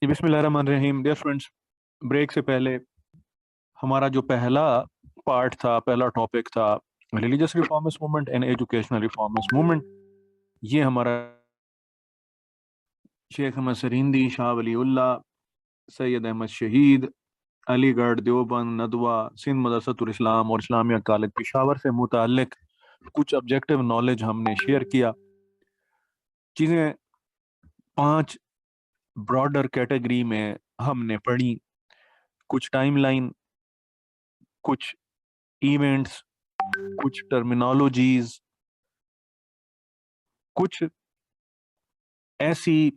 बिस्मिल्लाहिर्रहमानिर्रहीम। Dear friends, break से पहले हमारा जो पहला पार्ट था, पहला टॉपिक था religious reformist movement and educational reformist movement. ये हमारा शेख अहमद सरींदी, शाह वलीउल्लाह, सैयद अहमद शहीद, अलीगढ़, देवबंद, नदवा, सिंध मदरसतुल इस्लाम और इस्लामिया कॉलेज पेशावर से मुतालिक कुछ ऑब्जेक्टिव नॉलेज हमने शेयर किया। चीज़ें 5 ब्रॉडर कैटेगरी में हमने पढ़ी। कुछ टाइमलाइन, कुछ इवेंट्स, कुछ टर्मिनोलॉजीज, कुछ ऐसी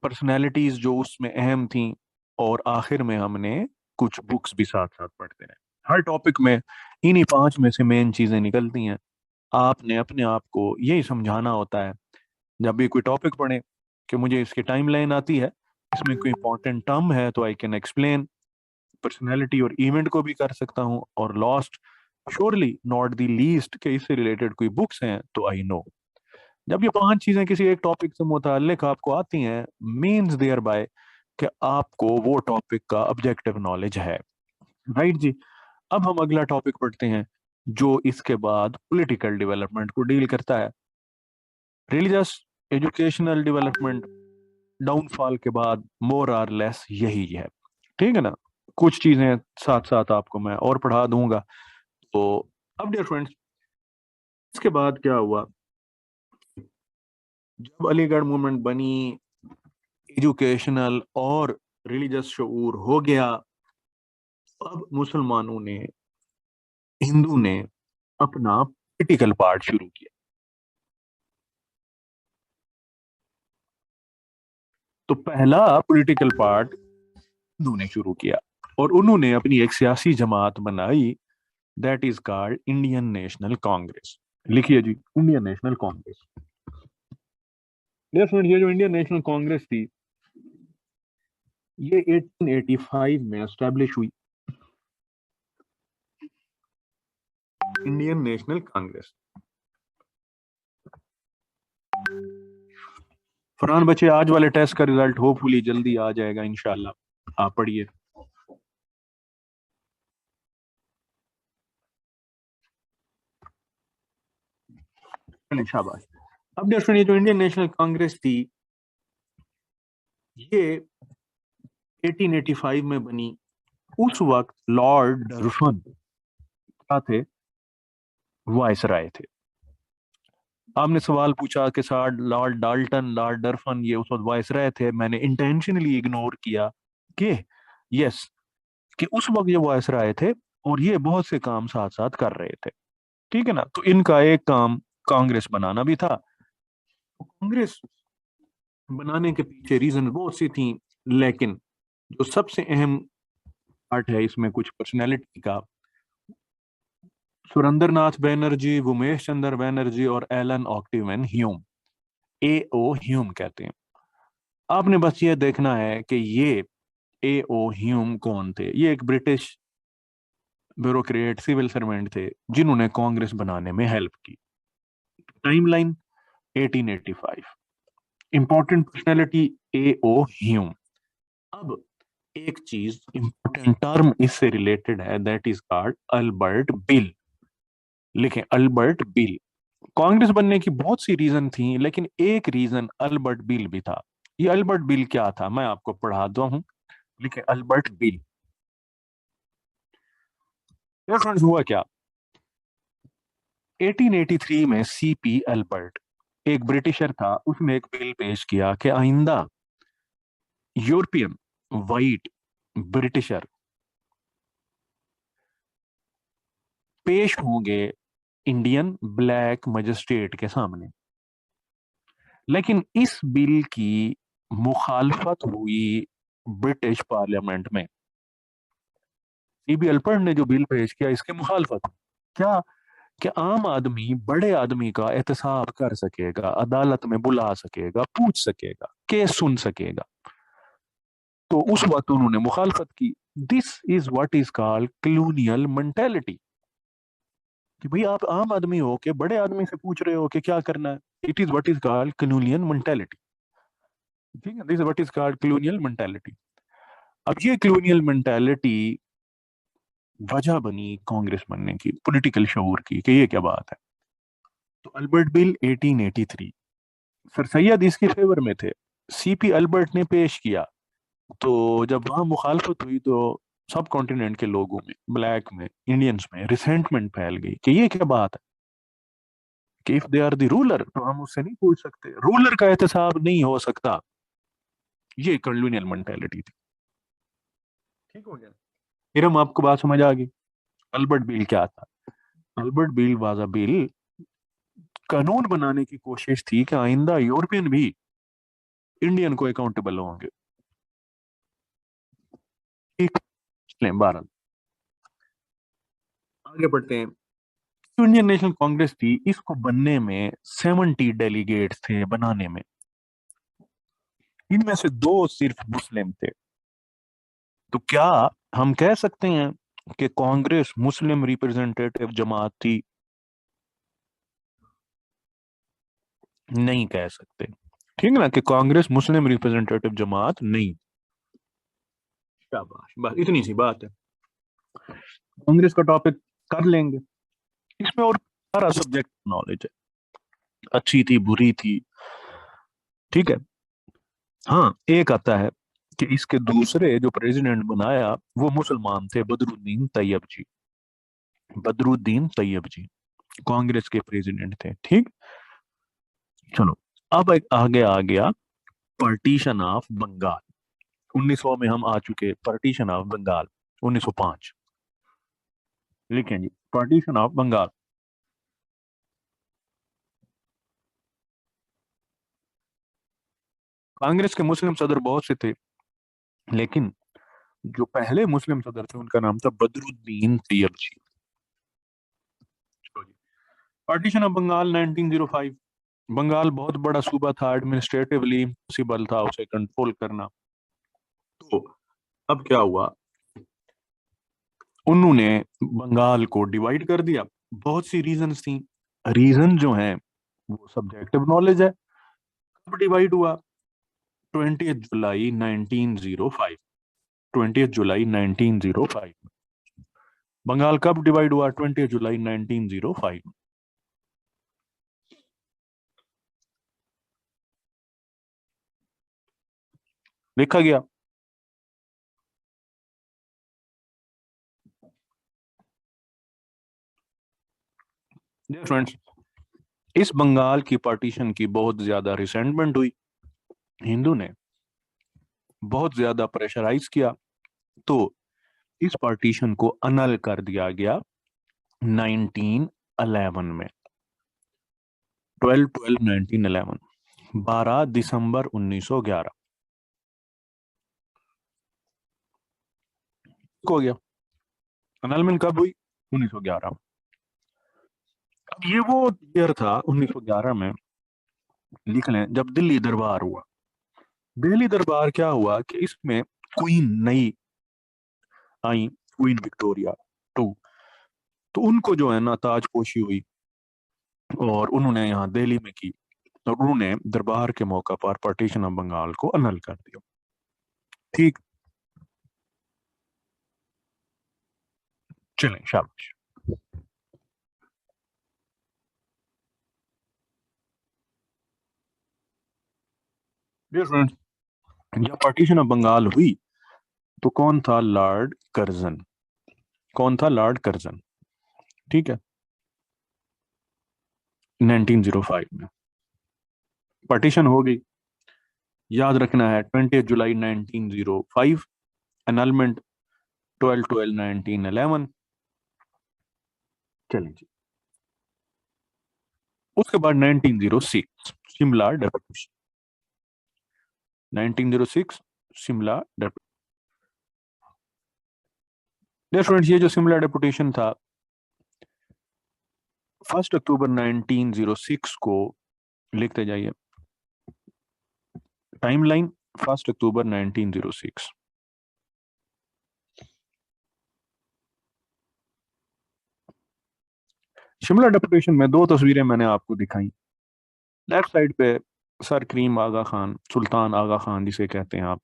पर्सनैलिटीज जो उसमें अहम थी, और आखिर में हमने कुछ बुक्स भी साथ साथ पढ़ते हैं। हर टॉपिक में इन्हीं 5 में से मेन चीजें निकलती हैं। आपने अपने आप को यही समझाना होता है जब भी कोई टॉपिक पढ़े कि मुझे इसकी टाइमलाइन आती है, इसमें कोई इंपॉर्टेंट टर्म है तो आई कैन एक्सप्लेन, पर्सनैलिटी और इवेंट को भी कर सकता हूँ, और last surely not the least के इससे रिलेटेड कोई बुक्स हैं तो आई नो। जब ये 5 चीजें किसी एक टॉपिक से मुताल्लिक आपको आती हैं, मीन्स देयर बाय कि आपको वो टॉपिक का ऑब्जेक्टिव नॉलेज है। राइट जी। अब हम अगला टॉपिक पढ़ते हैं जो इसके बाद पॉलिटिकल डेवलपमेंट को डील करता है। रिलीजियस एजुकेशनल डेवलपमेंट डाउनफॉल के बाद मोर आर लेस यही है। ठीक है ना। कुछ चीजें साथ साथ आपको मैं और पढ़ा दूंगा। तो अब डियर फ्रेंड्स, इसके बाद क्या हुआ? जब अलीगढ़ मूवमेंट बनी, एजुकेशनल और रिलीजियस शऊर हो गया, अब मुसलमानों ने, हिंदू ने अपना पॉलिटिकल पार्ट शुरू किया। तो पहला पॉलिटिकल पार्ट हिंदू ने शुरू किया और उन्होंने अपनी एक सियासी जमात बनाई, that is called Indian National Congress. लिखिए जी, इंडियन नेशनल कांग्रेस। डियर फ्रेंड्स, ये जो इंडियन नेशनल कांग्रेस थी, ये 1885 में एस्टेब्लिश हुई। इंडियन नेशनल कांग्रेस। फरहान बच्चे, आज वाले टेस्ट का रिजल्ट होपफुली जल्दी आ जाएगा इंशाल्लाह। आप पढ़िए। शाबाश। अब डियर फ्रेंड, ये जो इंडियन नेशनल कांग्रेस थी, ये 1885 में बनी। उस वक्त लॉर्ड डरफन क्या थे? वायसराय थे। आपने सवाल पूछा कि सर लॉर्ड डाल्टन, लॉर्ड डरफन ये उस वक्त वायसराय थे। मैंने इंटेंशनली इग्नोर किया कि यस, कि उस वक्त ये वायसराय थे और ये बहुत से काम साथ साथ कर रहे थे। ठीक है ना। तो इनका एक काम कांग्रेस बनाना भी था। तो कांग्रेस बनाने के पीछे रीजन बहुत सी थी, लेकिन जो सबसे अहम पार्ट है इसमें कुछ पर्सनैलिटी का, सुरेंद्र नाथ बैनर्जी, उमेश चंद्र बैनर्जी और एलन ऑक्टिवन ह्यूम, ए ओ ह्यूम कहते हैं। आपने बस ये देखना है कि ये ए ओ ह्यूम कौन थे। ये एक ब्रिटिश ब्यूरोक्रेट, सिविल सर्वेंट थे जिन्होंने कांग्रेस बनाने में हेल्प की। टाइमलाइन 1885। इंपॉर्टेंट पर्सनैलिटी ए ओ ह्यूम। अब एक चीज इंपॉर्टेंट टर्म इससे रिलेटेड है, that is called Albert bill. लिखें, अल्बर्ट बिल। कांग्रेस बनने की बहुत सी रीजन थी, लेकिन एक रीजन अल्बर्ट बिल भी था। ये अल्बर्ट बिल क्या था, मैं आपको पढ़ा दो हूं। लिखे, अल्बर्ट बिल। फ्रेंड्स, हुआ क्या? 1883 में सीपी अल्बर्ट, एक ब्रिटिशर था, उसने एक बिल पेश किया कि आइंदा यूरोपियन वाइट ब्रिटिशर पेश होंगे इंडियन ब्लैक मजिस्ट्रेट के सामने। लेकिन इस बिल की मुखालफत हुई ब्रिटिश पार्लियामेंट में। सीबी अल्बर्ट ने जो बिल पेश किया, इसके मुखालफत क्या, कि आम आदमी बड़े आदमी का एहतसाब कर सकेगा, अदालत में बुला सकेगा, पूछ सकेगा, केस सुन सकेगा। तो उस वक्त उन्होंने मुखालफत की। This is what is called colonial mentality, कि भाई आप आम आदमी हो के बड़े आदमी से पूछ रहे हो कि क्या करना है। It is what is called colonial mentality. ठीक है, this what is called colonial mentality. अब ये कॉलोनियल मेंटालिटी वजह बनी कांग्रेस बनने की, पॉलिटिकल शऊर की, कि ये क्या बात है। तो अल्बर्ट बिल 1883, सर सैयद इसके फेवर में थे, सीपी अल्बर्ट ने पेश किया। तो जब वहां मुखालफत हुई तो सब कॉन्टिनेंट के लोगों में, ब्लैक में, इंडियंस में रिसेंटमेंट फैल गई कि ये क्या बात है कि if they are the ruler तो हम उससे नहीं पूछ सकते, रूलर का एहतसाब नहीं हो सकता। ये कॉलोनियल मेंटेलिटी थी। ठीक हो गया। फिर हम आपको बात समझ आ गई। अल्बर्ट बिल क्या था? Albert bill was a bill, कानून बनाने की कोशिश थी कि आइंदा यूरोपियन भी इंडियन को अकाउंटेबल होंगे। ठीक। चलें बहरहाल आगे बढ़ते हैं। जो इंडियन नेशनल कांग्रेस थी, इसको बनने में 70 डेलीगेट्स थे बनाने में। इनमें से दो सिर्फ मुस्लिम थे। तो क्या हम कह सकते हैं कि कांग्रेस मुस्लिम रिप्रेजेंटेटिव जमात थी? नहीं कह सकते। ठीक है ना, कि कांग्रेस मुस्लिम रिप्रेजेंटेटिव जमात नहीं। शाबाश, बस इतनी सी बात है। कांग्रेस का टॉपिक कर लेंगे। इसमें और सारा सब्जेक्ट नॉलेज है, अच्छी थी बुरी थी। ठीक है। हाँ, एक आता है कि इसके दूसरे जो प्रेसिडेंट बनाया वो मुसलमान थे, बदरुद्दीन तैयब जी। बदरुद्दीन तैयब जी कांग्रेस के प्रेसिडेंट थे। ठीक। चलो, अब एक आगे आ गया पार्टीशन ऑफ बंगाल। 1900 में हम आ चुके, पार्टीशन ऑफ बंगाल 1905। लिखें जी, पार्टीशन ऑफ बंगाल। कांग्रेस के मुस्लिम सदर बहुत से थे, लेकिन जो पहले मुस्लिम सदर थे उनका नाम था बदरुद्दीन तैयब जी। Partition of Bengal 1905। बंगाल बहुत बड़ा सूबा था, एडमिनिस्ट्रेटिवली पॉसिबल था उसे कंट्रोल करना। तो अब क्या हुआ, उन्होंने बंगाल को डिवाइड कर दिया। बहुत सी रीजंस थी। रीजन जो है वो सब्जेक्टिव नॉलेज है। कब डिवाइड हुआ? 20 जुलाई 1905। 20 जुलाई 1905। बंगाल कब डिवाइड हुआ? 20 जुलाई 1905। देखा गया। फ्रेंड्स, इस बंगाल की पार्टीशन की बहुत ज्यादा रिसेंटमेंट हुई। हिंदू ने बहुत ज्यादा प्रेशराइज किया। तो इस पार्टीशन को अनल कर दिया गया 1911 में। 12/12/1911, 12 दिसंबर 1911 हो गया। अनलमेंट कब हुई? 1911। अब ये वो ईयर था 1911 में, लिख लें, जब दिल्ली दरबार हुआ। दिल्ली दरबार क्या हुआ कि इसमें क्वीन नई आई, क्वीन विक्टोरिया टू। तो उनको जो है ना ताजपोशी हुई, और उन्होंने यहाँ दिल्ली में की। और उन्होंने दरबार के मौका पर पार्टीशन ऑफ बंगाल को अनल कर दिया। ठीक। चलें, शाबाश। डियर फ्रेंड्स, जब पार्टीशन ऑफ बंगाल हुई तो कौन था? Lord Curzon. कौन था? Lord Curzon. ठीक है। 1905 में पार्टीशन हो गई। याद रखना है 20 जुलाई 1905, एनलमेंट 12/12/1911। चलिए जी। उसके बाद 1906 Shimla deputation. 1906 Shimla deputation. Friends, ये जो शिमला डेपुटेशन था, 1 अक्टूबर 1906 को लिखते जाइए टाइमलाइन। 1 अक्टूबर 1906। शिमला डेपुटेशन में दो तस्वीरें मैंने आपको दिखाई। लेफ्ट साइड पे सर करीम आगा खान, सुल्तान आगा खान जिसे कहते हैं आप,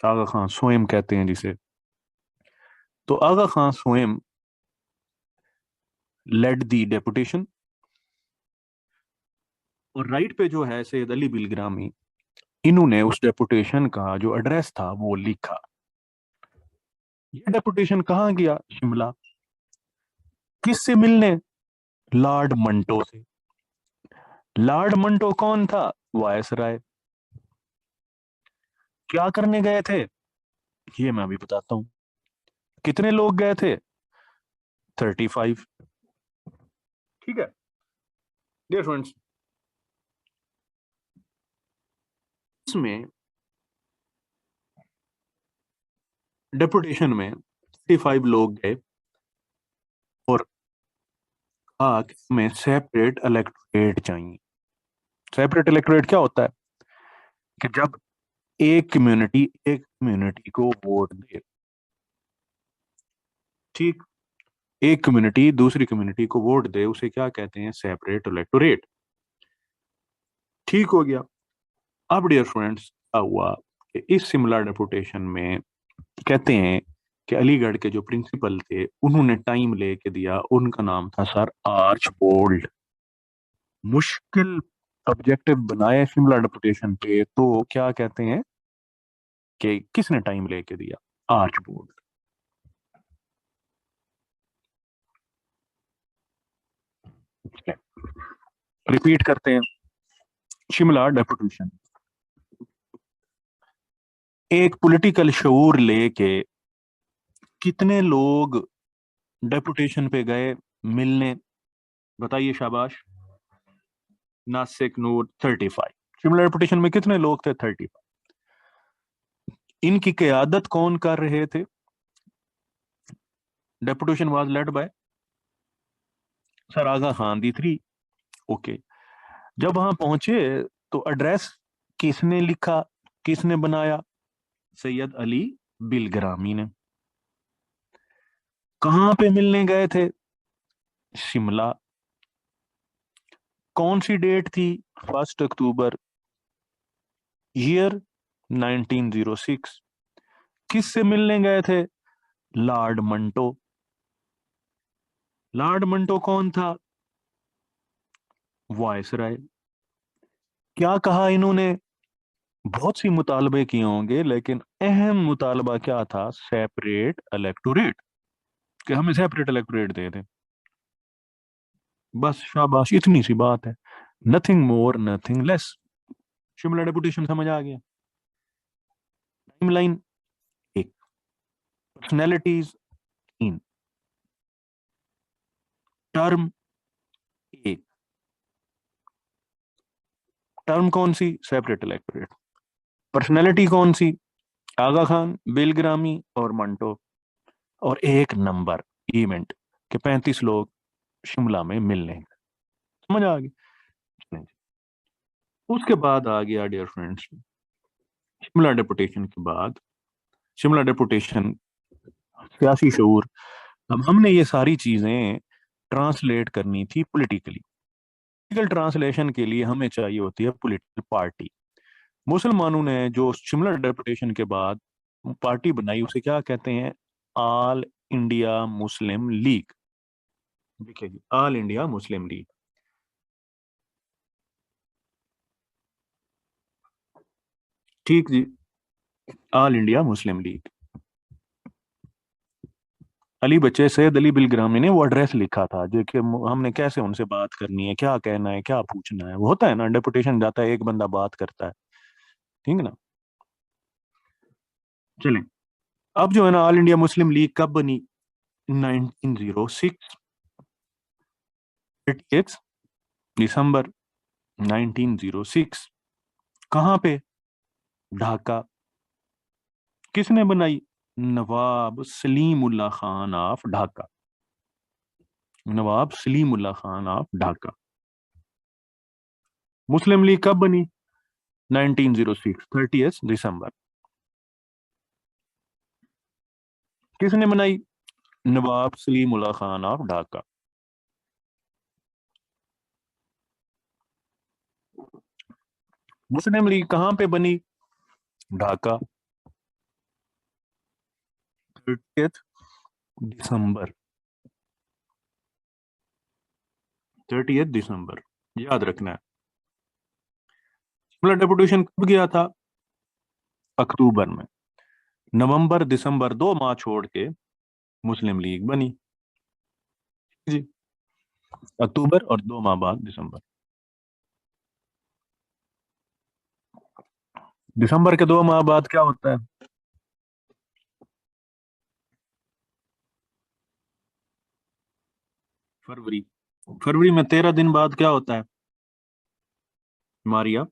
आगा खान स्वयं कहते हैं जिसे। तो आगा खान स्वयं लेड दी डेपुटेशन, और राइट पे जो है सैयद अली बिलग्रामी, इन्होंने उस डेपुटेशन का जो एड्रेस था वो लिखा। ये डेपुटेशन कहाँ गया? शिमला। किससे मिलने? लॉर्ड मंटो से। लॉर्ड मंटो कौन था? वायसराय। क्या करने गए थे? ये मैं अभी बताता हूँ। कितने लोग गए थे? 35। ठीक है डियर फ्रेंड्स, इसमें डेपुटेशन में 35 लोग गए और कहा कि हमें सेपरेट इलेक्टोरेट चाहिए। सेपरेट इलेक्टोरेट क्या होता है? कि जब एक कम्युनिटी को वोट दे, ठीक, एक कम्युनिटी दूसरी कम्युनिटी को वोट दे, उसे क्या कहते हैं? Separate electorate. ठीक हो गया। अब डियर फ्रेंड्स क्या हुआ कि इस सिमिलर डेपुटेशन में कहते हैं कि अलीगढ़ के जो प्रिंसिपल थे उन्होंने टाइम लेके दिया। उनका नाम था सर आर्चबोल्ड। मुश्किल ऑब्जेक्टिव बनाए शिमला डेपुटेशन पे, तो क्या कहते हैं कि किसने टाइम लेके दिया? आर्चबोल्ड। रिपीट करते हैं। शिमला डेपुटेशन एक पॉलिटिकल शऊर लेके कितने लोग डेपुटेशन पे गए मिलने? बताइए शाबाश। नासिक नूर 35। शिमला डेपुटेशन में कितने लोग थे? 35। इनकी क़यादत कौन कर रहे थे? Deputation was led by sir Aga Khan the 3। ओके। जब वहां पहुंचे तो एड्रेस किसने लिखा, किसने बनाया? सैयद अली बिलग्रामी ने। कहां पे मिलने गए थे? शिमला। कौन सी डेट थी? 1 अक्टूबर, ईयर 1906। किससे मिलने गए थे? लॉर्ड मंटो। लॉर्ड मंटो कौन था? वायसराय। क्या कहा इन्होंने? बहुत सी मुतालबे किए होंगे, लेकिन अहम मुतालबा क्या था? सेपरेट इलेक्टोरेट, कि हमें सेपरेट इलेक्टोरेट दे दें। बस शाबाश, इतनी सी बात है। Nothing more nothing less. Shimla deputation समझ आ गया। टाइमलाइन एक, पर्सनैलिटीज 3, टर्म एक। टर्म कौन सी? Separate electorate. पर्सनैलिटी कौन सी? आगा खान, बेलग्रामी और मंटो। और एक नंबर, इवेंट, के 35 लोग शिमला में मिलने। समझ आ गई? उसके बाद आ गया डियर फ्रेंड्स, शिमला डेपुटेशन के बाद, शिमला डेपुटेशन, सियासी शऊर। अब हमने ये सारी चीजें ट्रांसलेट करनी थी पॉलिटिकली। पॉलिटिकल ट्रांसलेशन के लिए हमें चाहिए होती है पॉलिटिकल पार्टी। मुसलमानों ने जो शिमला डेपुटेशन के बाद पार्टी बनाई उसे क्या कहते हैं? ऑल इंडिया मुस्लिम लीग। देखिए जी, ऑल इंडिया मुस्लिम लीग। ठीक जी, ऑल इंडिया मुस्लिम लीग। अली बच्चे सैयद अली बिलग्रामी ने वो एड्रेस लिखा था जो कि हमने कैसे उनसे बात करनी है, क्या कहना है, क्या पूछना है। वो होता है ना, डेपुटेशन जाता है, एक बंदा बात करता है, ठीक है ना। चलें, अब जो है ना, ऑल इंडिया मुस्लिम लीग कब बनी? 1906, 30 दिसंबर 1906। कहाँ पे? ढाका। किसने बनाई? नवाब सलीम उल्ला खान ऑफ ढाका। नवाब सलीम उल्ला खान ऑफ ढाका। मुस्लिम लीग कब बनी? 1906, 30 दिसंबर। किसने बनाई? नवाब सलीम उल्ला खान ऑफ ढाका। मुस्लिम लीग कहाँ पे बनी? ढाका, 30 दिसंबर, 30 दिसंबर, याद रखना है। सिमिलर डेपुटेशन कब गया था? अक्टूबर में। नवंबर दिसंबर 2 माह छोड़ के मुस्लिम लीग बनी जी। अक्टूबर और 2 माह बाद दिसंबर। दिसंबर के 2 माह बाद क्या होता है? फरवरी। फरवरी में 13 दिन बाद क्या होता है? मारिया।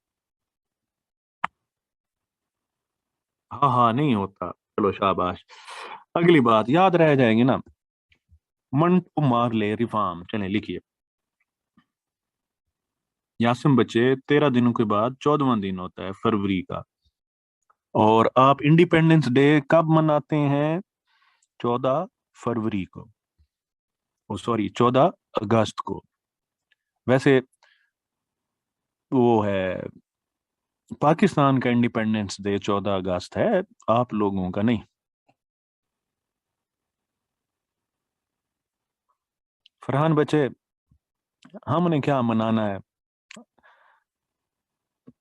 हाँ हाँ, नहीं होता। चलो शाबाश। अगली बात याद रह जाएगी ना। मंटो मार्ले रिफॉर्म, चले लिखिए। यासिम बच्चे, 13 दिनों के बाद 14वां दिन होता है फरवरी का। और आप इंडिपेंडेंस डे कब मनाते हैं? 14 फरवरी को। ओ सॉरी, 14 अगस्त को। वैसे वो है, पाकिस्तान का इंडिपेंडेंस डे 14 अगस्त है, आप लोगों का नहीं। फरहान बच्चे, हमने क्या मनाना है?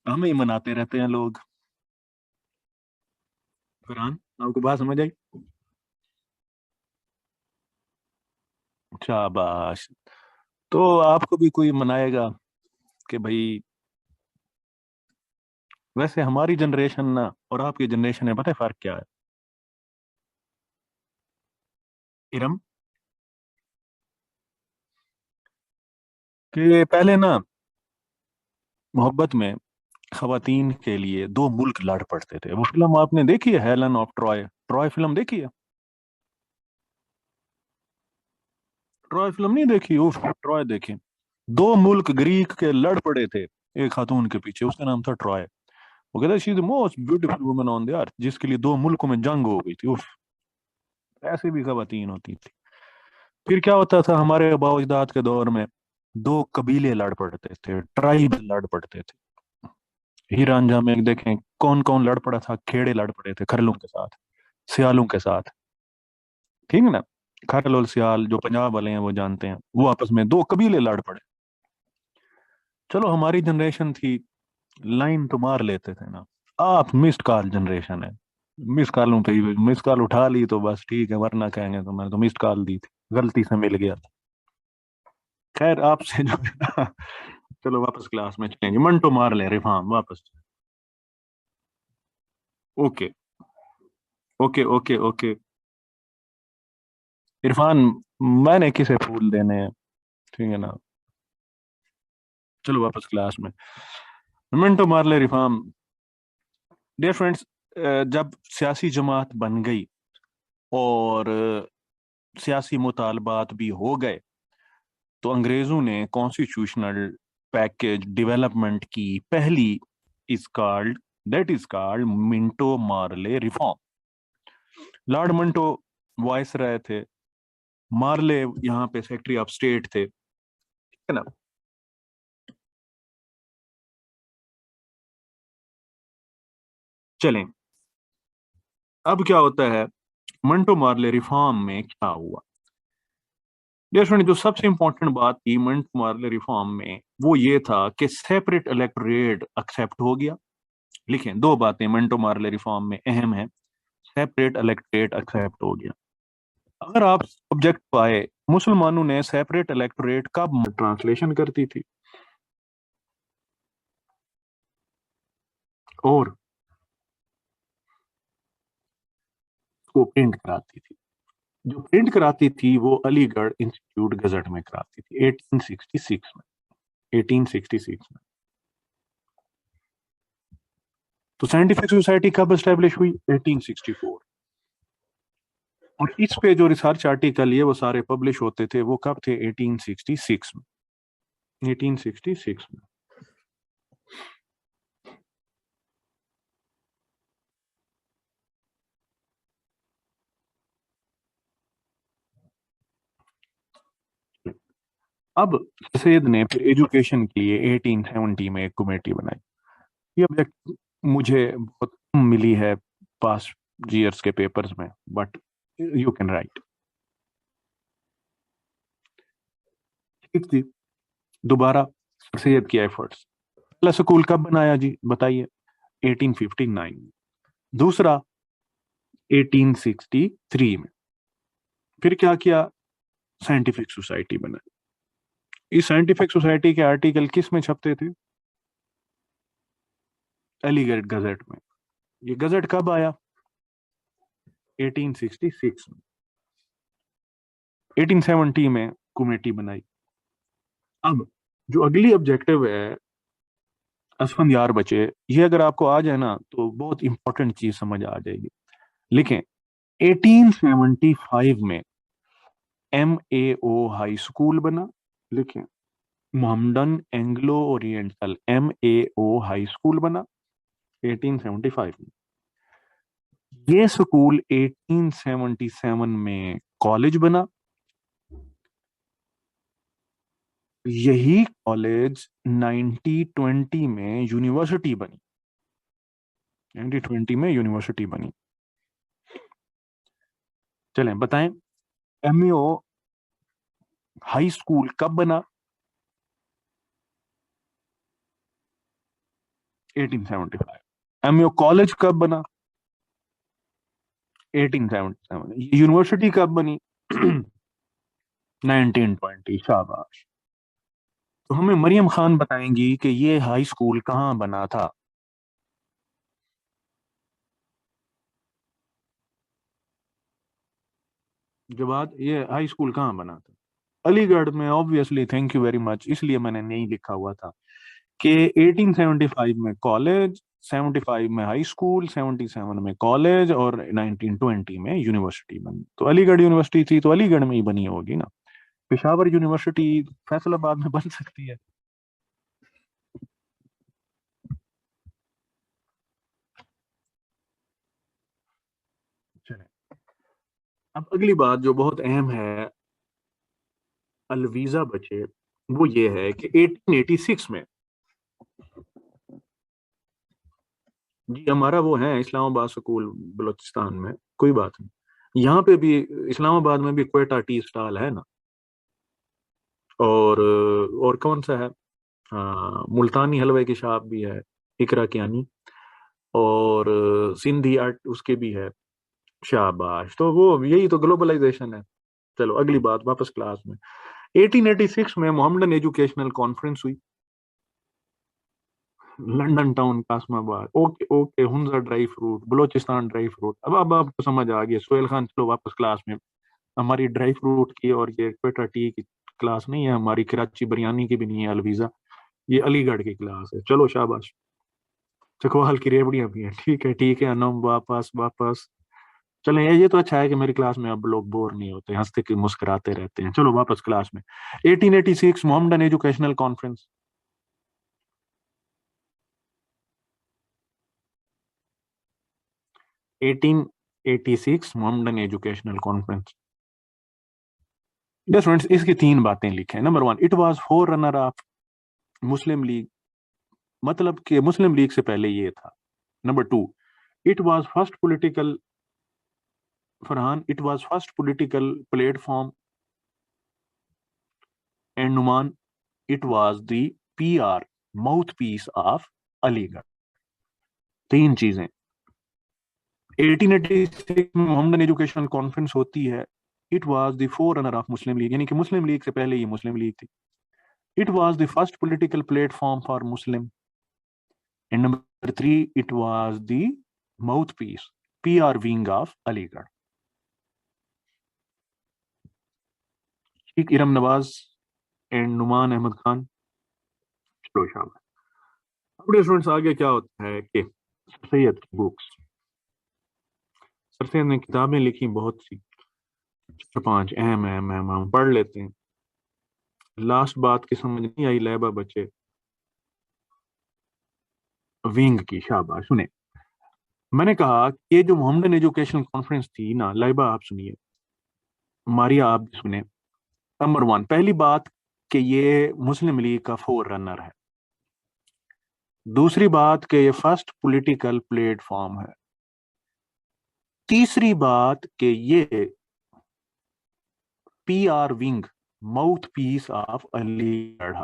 हम ही मनाते रहते हैं लोग। फरहान, आपको बात समझ आई? शाबाश। तो आपको भी कोई मनाएगा कि भाई। वैसे हमारी जनरेशन ना और आपकी जनरेशन में पता है फर्क क्या है? इरम, कि पहले ना मोहब्बत में खवातीन के लिए दो मुल्क लड़ पड़ते थे। वो फिल्म आपने देखी है, Helen of Troy? Troy film देखी है? ट्रॉय फिल्म नहीं देखी? उफ, ट्रॉय देखी। दो मुल्क ग्रीक के लड़ पड़े थे एक खातून के पीछे, उसका नाम था ट्रॉय। वो कहता she is the most beautiful woman on the earth, जिसके लिए दो मुल्कों में जंग हो गई थी। उफ, ऐसी भी खवातीन होती थी। फिर क्या होता था हमारे आबा अजदाद के दौर में? दो कबीले लड़ पड़ते थे, ट्राइब लड़ पड़ते थे। हीर रांझा में देखें कौन कौन लड़ पड़ा था। खेड़े लड़ पड़े थे खरलों के साथ, सियालों के साथ। ठीक है ना? खरल और सियाल जो पंजाब वाले हैं वो जानते हैं, वो आपस में दो कबीले लड़ पड़े। चलो हमारी जनरेशन थी, लाइन तो मार लेते थे ना। आप मिस्ड कॉल जनरेशन है। मिस कॉलों पे ही मिस कॉल उठा ली तो बस ठीक है, वरना कहेंगे तो मैंने तो मिस्ड कॉल दी थी, गलती से मिल गया था। खैर आपसे जो है ना, चलो वापस क्लास में चलेंगे। मंटो मार ले रिफार्म वापस। Okay okay okay okay. Irfan, मैंने किसे फूल देने हैं? ठीक है ना? चलो वापस क्लास में। मिंटो मार ले रिफार्म। डियर फ्रेंड्स, जब सियासी जमात बन गई और सियासी मुतालबात भी हो गए, तो अंग्रेजों ने कॉन्स्टिट्यूशनल पैकेज डेवलपमेंट की पहली is called that is called Minto Marley reform. Lord Minto voice रहे थे, मार्ले यहाँ पे सेक्रेटरी ऑफ स्टेट थे। ठीक है ना? चलें, अब क्या होता है मंटो मार्ले रिफॉर्म में क्या हुआ? डियर फ्रेंड, जो सबसे इंपॉर्टेंट बात थी मंटो मार्ले रिफॉर्म में वो ये था कि सेपरेट इलेक्टोरेट एक्सेप्ट हो गया। लिखें, दो बातें मंटो मार्ले रिफॉर्म में अहम है। सेपरेट इलेक्टोरेट एक्सेप्ट हो गया। अगर आप सब्जेक्ट पाए, मुसलमानों ने सेपरेट इलेक्टोरेट कब ट्रांसलेशन करती थी और उसको प्रिंट कराती थी? जो प्रिंट कराती थी वो अलीगढ़ इंस्टीट्यूट गजट में कराती थी 1866 में। 1866 में। तो साइंटिफिक सोसाइटी कब एस्टेब्लिश हुई? 1864। और इस पे जो रिसर्च आर्टिकल ये वो सारे पब्लिश होते थे वो कब थे? 1866 में। 1866 में। अब सैयद ने फिर एजुकेशन के लिए 1870 में एक कमेटी बनाई। ये ऑब्जेक्ट मुझे बहुत कम मिली है पास्ट ईयर्स के पेपर्स में, बट यू कैन राइट। ठीक थी। दोबारा सैयद की एफर्ट्स। पहला स्कूल कब बनाया जी बताइए? 1859। दूसरा 1863 में। फिर क्या किया? साइंटिफिक सोसाइटी बनाई। इस साइंटिफिक सोसाइटी के आर्टिकल किस में छपते थे? अलीगढ़ गजट में। ये गजट कब आया? 1866 में। 1870 में कमेटी बनाई। अब जो अगली ऑब्जेक्टिव है असफंद यार बचे, ये अगर आपको आ जाए ना तो बहुत इंपॉर्टेंट चीज समझ आ जाएगी। लिखें, 1875 में MAO हाई स्कूल बना। लिखें, Mohammedan Anglo oriental MAO high school बना 1875 में। ये स्कूल 1877 में कॉलेज बना। यही कॉलेज 1920 में यूनिवर्सिटी बनी। 1920 में यूनिवर्सिटी बनी। चलें बताएं, MAO हाई स्कूल कब बना? 1875। MAO कॉलेज कब बना? 1877। यूनिवर्सिटी कब बनी? 1920। शाबाश। तो हमें मरियम खान बताएंगी कि ये हाई स्कूल कहाँ बना था। जवाब, ये हाई स्कूल कहाँ बना था? अलीगढ़ में, obviously. Thank you very much. इसलिए मैंने नहीं लिखा हुआ था कि 1875 में कॉलेज, 75 में हाई स्कूल, 77 में कॉलेज और 1920 में यूनिवर्सिटी बनी। तो अलीगढ़ यूनिवर्सिटी थी तो अलीगढ़ में ही बनी होगी ना। पेशावर यूनिवर्सिटी फैसलाबाद में बन सकती है। चलें, अब अगली बात जो बहुत अहम है अलवीजा बचे, वो ये है कि 1886 में, जी हमारा वो है इस्लामाबाद स्कूल बलूचिस्तान में, कोई बात नहीं। यहाँ पे भी इस्लामाबाद में भी क्वेटा टी स्टॉल है ना। और कौन सा है? हाँ, मुल्तानी हलवे की शॉप भी है, इकरा कियानी। और सिंधी आर्ट उसके भी है। शाबाश। तो वो यही तो ग्लोबलाइजेशन है। चलो अगली बात, वापस क्लास में। 1886 में मोहम्मदन एजुकेशनल कॉन्फ्रेंस हुई। London town Qasimabad. Okay okay, Hunza dry fruit, Balochistan dry fruit. अब आपको समझ आ गया। सोहेल खान, चलो वापस क्लास में। हमारी ड्राई फ्रूट की और ये क्वेटा टी की क्लास नहीं है हमारी, कराची बिरयानी की भी नहीं है अलवीजा। ये अलीगढ़ की क्लास है। चलो शाबाश। चकवाल की रेवड़ियां भी हैं। ठीक है अनम, वापस वापस। चलो ये तो अच्छा है कि मेरी क्लास में अब लोग बोर नहीं होते, हंसते के मुस्कुराते रहते हैं। चलो वापस क्लास में। 1886 Mohammedan educational conference. 1886 Mohammedan educational conference. Yes friends, इसकी तीन बातें लिखें। Number one, it was forerunner of Muslim League. मतलब कि मुस्लिम लीग से पहले ये था। Number two, it was first political, Farhan, it was first political platform. And Numan, it was the PR mouthpiece of Aligarh. तीन चीजें। 1886 में मोहम्मदन एजुकेशनल कॉन्फ्रेंस होती है। It was the forerunner of Muslim League, यानी कि मुस्लिम लीग से पहले ये मुस्लिम लीग थी। It was the first political platform for Muslim. And number three, it was the mouthpiece, PR wing of Aligarh. ठीक, Iram Nawaz and Numan Ahmed Khan. चलो शाबाश। अब स्टूडेंट्स, आगे क्या होता है कि सैयद की बुक्स, सर सैयद ने किताबें लिखी बहुत सी, चार पांच अहम अहम अहम हम पढ़ लेते हैं। लास्ट बात की समझ नहीं आई लैबा बच्चे, विंग की। शाबाश। सुने, मैंने कहा कि ये जो मोहम्मदन एजुकेशनल कॉन्फ्रेंस थी ना, लाइबा आप सुनिए, मारिया आप भी सुने। नंबर वन, पहली बात कि ये मुस्लिम लीग का फोर रनर है। दूसरी बात कि ये फर्स्ट पॉलिटिकल प्लेटफॉर्म है। तीसरी बात कि ये P R wing, mouthpiece of Aligarh,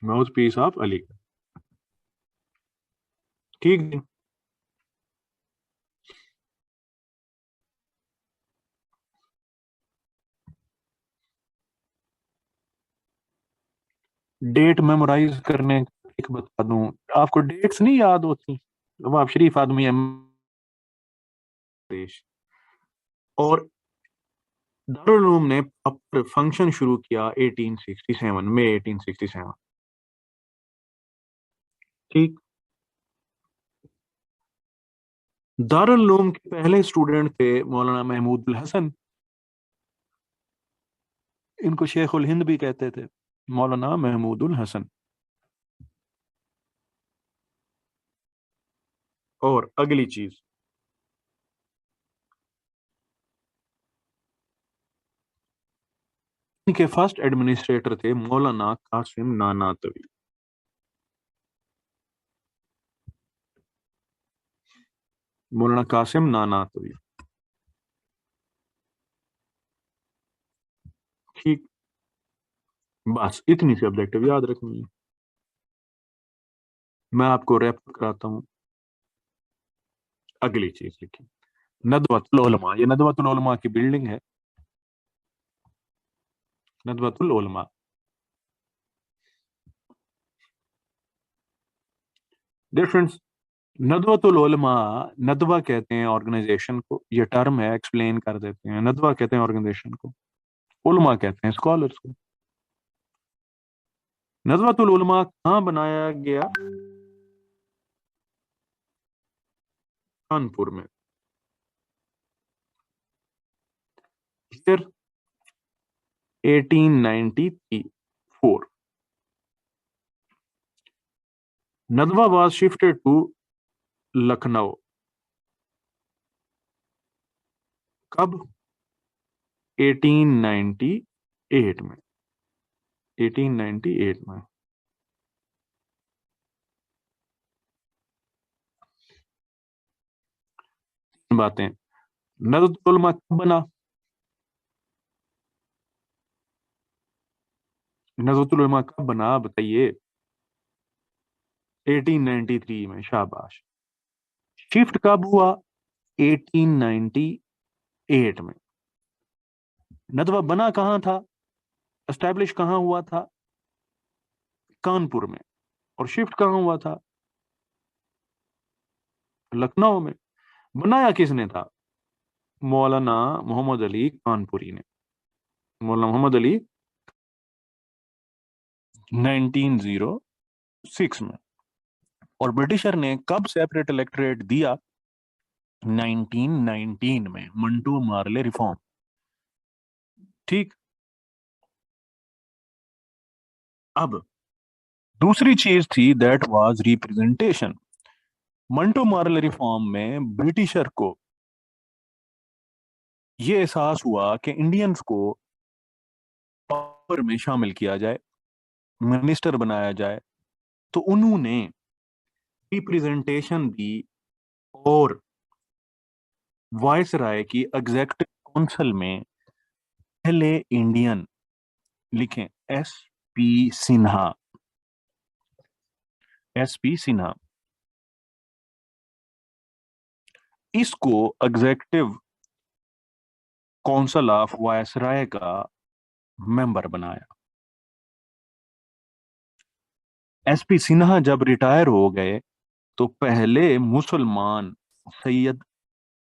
mouthpiece of Aligarh. ठीक है। डेट मेमोराइज करने एक बता दूं, आपको डेट्स नहीं याद होती, अब आप शरीफ आदमी है देश। और दारुल उलूम ने अपना फंक्शन शुरू किया 1867 में, 1867। ठीक। दारुल उलूम के पहले स्टूडेंट थे मौलाना महमूद उल हसन, इनको शेख उल हिंद भी कहते थे, मौलाना महमूद उल हसन। और अगली चीज, इनके फर्स्ट एडमिनिस्ट्रेटर थे मौलाना कासिम नानातवी। मौलाना कासिम नानातवी। ठीक। बस इतनी सी ऑब्जेक्टिव याद रखनी है। मैं आपको रैप कराता हूँ। अगली चीज लिखिए, नदवतुल उलमा, ये नदवतुल उलमा की बिल्डिंग है, नदवतुल उलमा। डिफरेंस, नदवतुल उलमा, नदवा कहते हैं ऑर्गेनाइजेशन को, ये टर्म है, एक्सप्लेन कर देते हैं। नदवा कहते हैं ऑर्गेनाइजेशन को, उलमा कहते हैं स्कॉलर्स को। नदवतुल उलमा कहाँ बनाया गया? कानपुर में। फिर 1894, Nadwa was shifted to Lucknow. कब? 1898 में, 1898 में। बातें, नदवतुल उलमा कब बना? नजरतुल उलमा कब बना बताइए? 1893 में, शाबाश। शिफ्ट कब हुआ? 1898 में। नदवा बना कहाँ था, एस्टेब्लिश कहाँ हुआ था? कानपुर में। और शिफ्ट कहाँ हुआ था? लखनऊ में। बनाया किसने था? मौलाना मोहम्मद अली कानपुरी ने, मौलाना मोहम्मद अली, 1906 में। और ब्रिटिशर ने कब सेपरेट इलेक्टोरेट दिया? 1919 में, मंटू मार्ले रिफॉर्म। ठीक। अब दूसरी चीज थी, that was representation. Manto Morley reform में ब्रिटिशर को यह एहसास हुआ कि इंडियंस को पावर में शामिल किया जाए, मिनिस्टर बनाया जाए, तो उन्होंने रिप्रेजेंटेशन दी। और वॉइस राय की एग्जेक्टिव काउंसिल में पहले इंडियन, लिखें S P Sinha, S P Sinha, इसको एग्जेक्टिव काउंसिल ऑफ वॉइस राय का मेंबर बनाया। एसपी सिन्हा जब रिटायर हो गए, तो पहले मुसलमान सैयद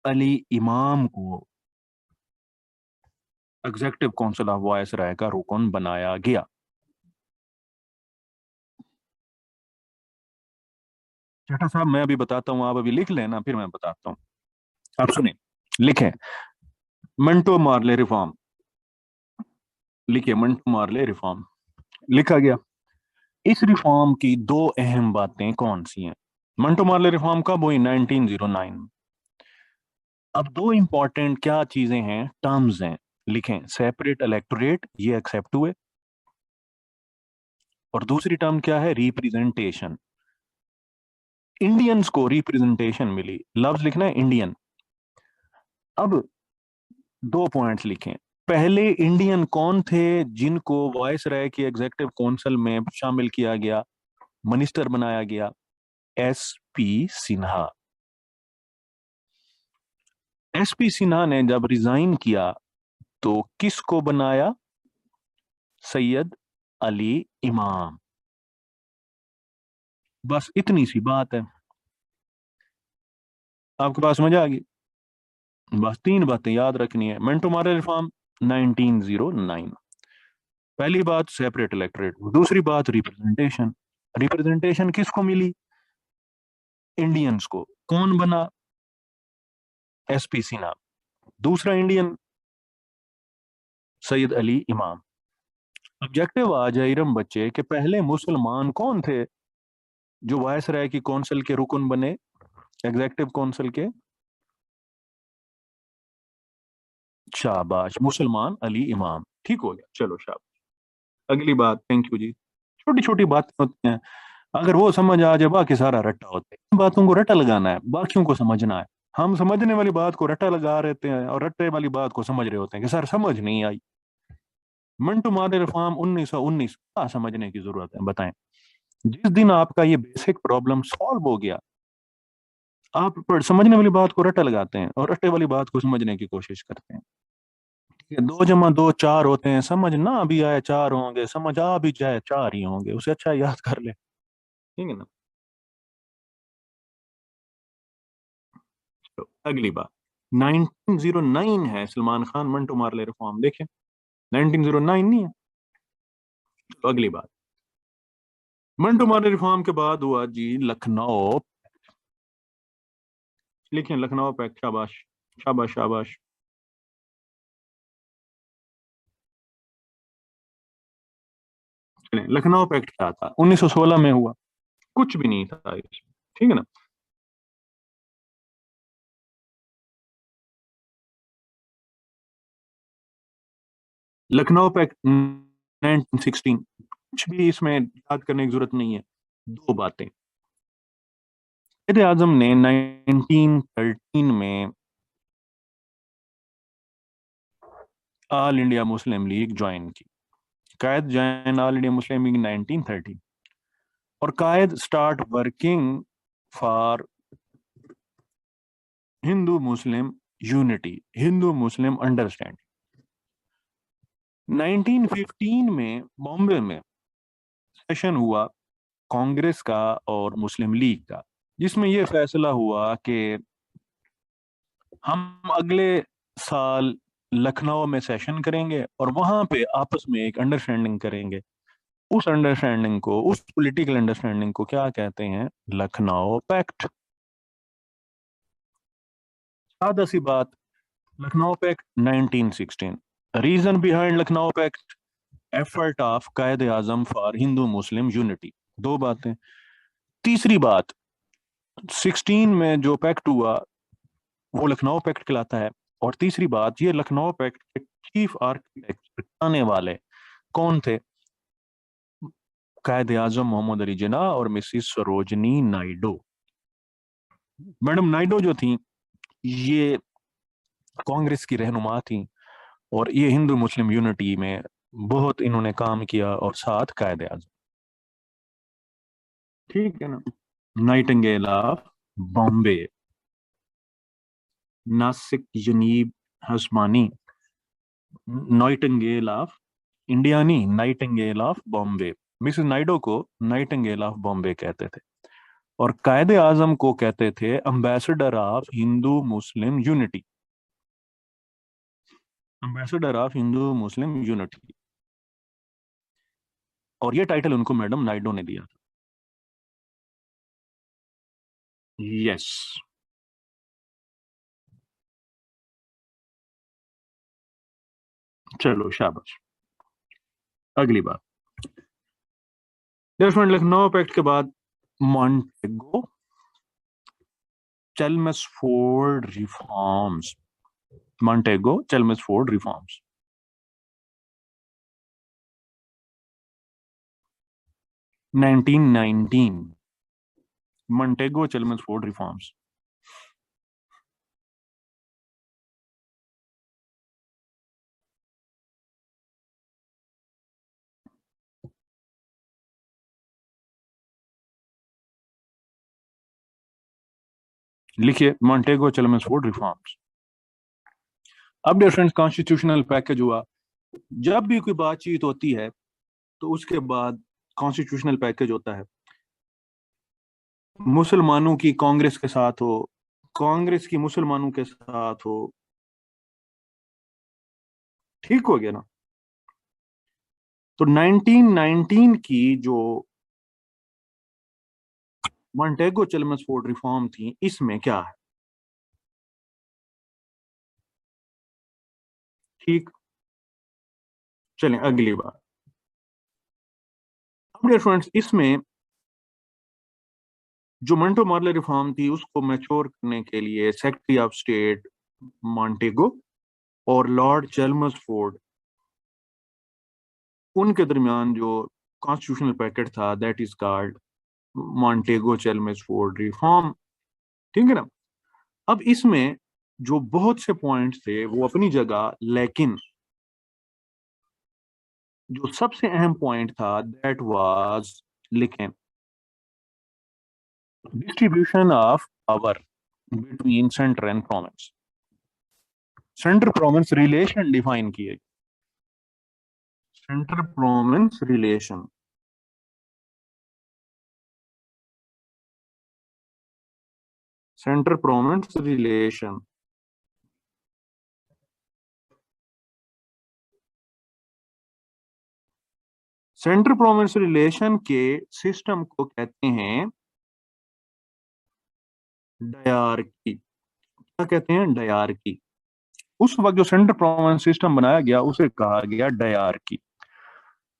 अली इमाम को एग्जेक्टिव काउंसिल ऑफ वॉइस राय का रुकन बनाया गया। चटा साहब, मैं अभी बताता हूं, आप अभी लिख लेना, फिर मैं बताता हूं। आप सुनिए, लिखें मंटो मार्ले रिफॉर्म, लिखिए मंटो मार्ले रिफॉर्म, लिखा गया। इस रिफॉर्म की दो अहम बातें कौन सी हैं? मंटो मार्ले रिफॉर्म कब हुई? 1909 में। अब दो इंपॉर्टेंट क्या चीजें हैं, टर्म्स हैं, लिखें सेपरेट इलेक्टोरेट, ये एक्सेप्ट हुए। और दूसरी टर्म क्या है? रिप्रेजेंटेशन। इंडियंस को रिप्रेजेंटेशन मिली, लफ्ज लिखना है इंडियन। अब 2 पॉइंट्स लिखें। पहले इंडियन कौन थे जिनको वाइस राय की एग्जीक्यूटिव काउंसिल में शामिल किया गया, मिनिस्टर बनाया गया? S P Sinha. S P Sinha ने जब रिजाइन किया तो किसको बनाया? सैयद अली इमाम। बस इतनी सी बात है। आपके पास समझ आ गई? बस 3 बातें याद रखनी है। मिंटो मार्ले रिफॉर्म 1909। पहली बात सेपरेट इलेक्टोरेट, दूसरी बात रिप्रेजेंटेशन। रिप्रेजेंटेशन किसको मिली? इंडियंस को। कौन बना? एसपी सिन्हा। दूसरा इंडियन सैयद अली इमाम। ऑब्जेक्टिव आ जाए इरम बच्चे के पहले मुसलमान कौन थे जो वायस राय की काउंसिल के रुकन बने, एग्जेक्टिव काउंसिल के? शाबाश, मुसलमान अली इमाम। ठीक हो गया, चलो शाबाश। अगली बात, थैंक यू जी। छोटी छोटी बातें होती हैं, अगर वो समझ आ जाए बाकी सारा रट्टा होता है। इन बातों को रट्टा लगाना है, बाकियों को समझना है। हम समझने वाली बात को रट्टा लगा रहते हैं और रट्टे वाली बात को समझ रहे होते हैं कि सर समझ नहीं आई। मिंटो मार्ले रिफॉर्म 1919 क्या समझने की जरूरत है बताएं? जिस दिन आपका ये बेसिक प्रॉब्लम सॉल्व हो गया, आप समझने वाली बात को रट्टा लगाते हैं और रट्टे वाली बात को समझने की कोशिश करते हैं। ठीक है, 2 + 2 4 होते हैं, समझ ना भी आए 4 होंगे, समझ आ भी जाए 4 ही होंगे, उसे अच्छा याद कर ले। ठीक है ना? तो अगली बात 1909 है, सलमान खान मंटो मार्ले रिफॉर्म देखें। 1909 नहीं है। तो अगली बात, मंटो मार्ले रिफॉर्म के बाद हुआ जी लखनऊ। लिखें लखनऊ पैक्ट। शाबाश शाबाश शाबाश। चलें, लखनऊ पैक्ट क्या था? 1916 में हुआ। कुछ भी नहीं था इसमें। ठीक है ना? लखनऊ पैक्ट 1916। कुछ भी इसमें याद करने की जरूरत नहीं है। 2 बातें। कायदे आजम ने 1913 में ऑल इंडिया मुस्लिम लीग ज्वाइन की। कायद ज्वाइन ऑल इंडिया मुस्लिम लीग 1913, और Quaid start working for Hindu Muslim unity, Hindu Muslim understanding. 1915 में बॉम्बे में सेशन हुआ कांग्रेस का और मुस्लिम लीग का, जिसमें यह फैसला हुआ कि हम अगले साल लखनऊ में सेशन करेंगे और वहां पे आपस में एक अंडरस्टैंडिंग करेंगे। उस अंडरस्टैंडिंग को, उस पॉलिटिकल अंडरस्टैंडिंग को क्या कहते हैं? लखनऊ पैक्ट। सादा सी बात। Lucknow pact 1916। Reason behind Lucknow pact, effort of Quaide Azam for Hindu Muslim unity. 2 बातें। तीसरी बात, 16 में जो पैक्ट हुआ वो लखनऊ पैक्ट कहलाता है। और तीसरी बात, ये लखनऊ पैक्ट के चीफ आर्किटेक्ट आने वाले कौन थे? कायदे आजम मोहम्मद अली जिन्ना और मिसिस सरोजनी नायडू। मैडम नायडू जो थी, ये कांग्रेस की रहनुमा थी और ये हिंदू मुस्लिम यूनिटी में बहुत इन्होंने काम किया, और साथ कायदे आजम। ठीक है ना? नाइटिंगेल ऑफ बॉम्बे, नासिक जनीब हस्मानी। नाइटिंगेल ऑफ इंडिया नहीं, nightingale of Bombay. Mrs Naidu को नाइटिंगेल ऑफ बॉम्बे कहते थे, और कायदे आजम को कहते थे ambassador of Hindu Muslim unity. Ambassador of Hindu Muslim unity. और ये टाइटल उनको मैडम नायडू ने दिया था। यस। चलो शाबाश। अगली बात, डेफिनेट लखनऊ पैक्ट के बाद Montagu Chelmsford reforms. Montagu Chelmsford reforms. 1919। Montego Chelmsford reforms. लिखिए मॉन्टेगो चेल्मसफोर्ड रिफॉर्म्स। अब डियर फ्रेंड्स, कॉन्स्टिट्यूशनल पैकेज हुआ। जब भी कोई बातचीत होती है तो उसके बाद कॉन्स्टिट्यूशनल पैकेज होता है। मुसलमानों की कांग्रेस के साथ हो, कांग्रेस की मुसलमानों के साथ हो, ठीक हो गया ना। तो 1919 की जो मॉन्टेगो चेल्मसफोर्ड रिफॉर्म थी, इसमें क्या है? ठीक, चलें अगली बार। अब डियर फ्रेंड्स, इसमें जो मंटो मार्ले रिफॉर्म थी उसको मैच्योर करने के लिए सेक्रेटरी ऑफ स्टेट मॉन्टेगो और लॉर्ड चेल्मसफोर्ड, उनके दरमियान जो कॉन्स्टिट्यूशनल पैकेट था, that is called Montagu Chelmsford reform. ठीक है ना। अब इसमें जो बहुत से पॉइंट्स थे वो अपनी जगह, लेकिन जो सबसे अहम पॉइंट था दैट वाज, लिखें, distribution of power between centre and province. Centre province relation define किए। Centre province relation, centre province relation. Centre province relation के सिस्टम को कहते हैं डायरकी। क्या कहते हैं? डायरकी। उस वक्त जो सेंटर प्रोविंस सिस्टम बनाया गया उसे कहा गया डायरकी।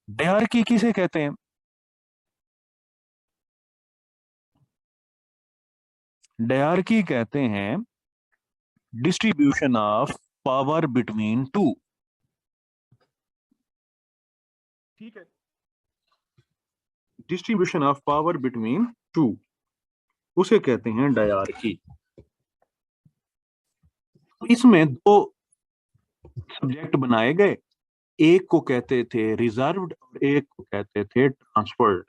डायरकी किसे कहते हैं? डायरकी कहते हैं distribution of power between two. ठीक है, distribution of power between two, उसे कहते हैं डायरकी। इसमें दो सब्जेक्ट बनाए गए, एक को कहते थे रिजर्व्ड और एक को कहते थे ट्रांसफर्ड।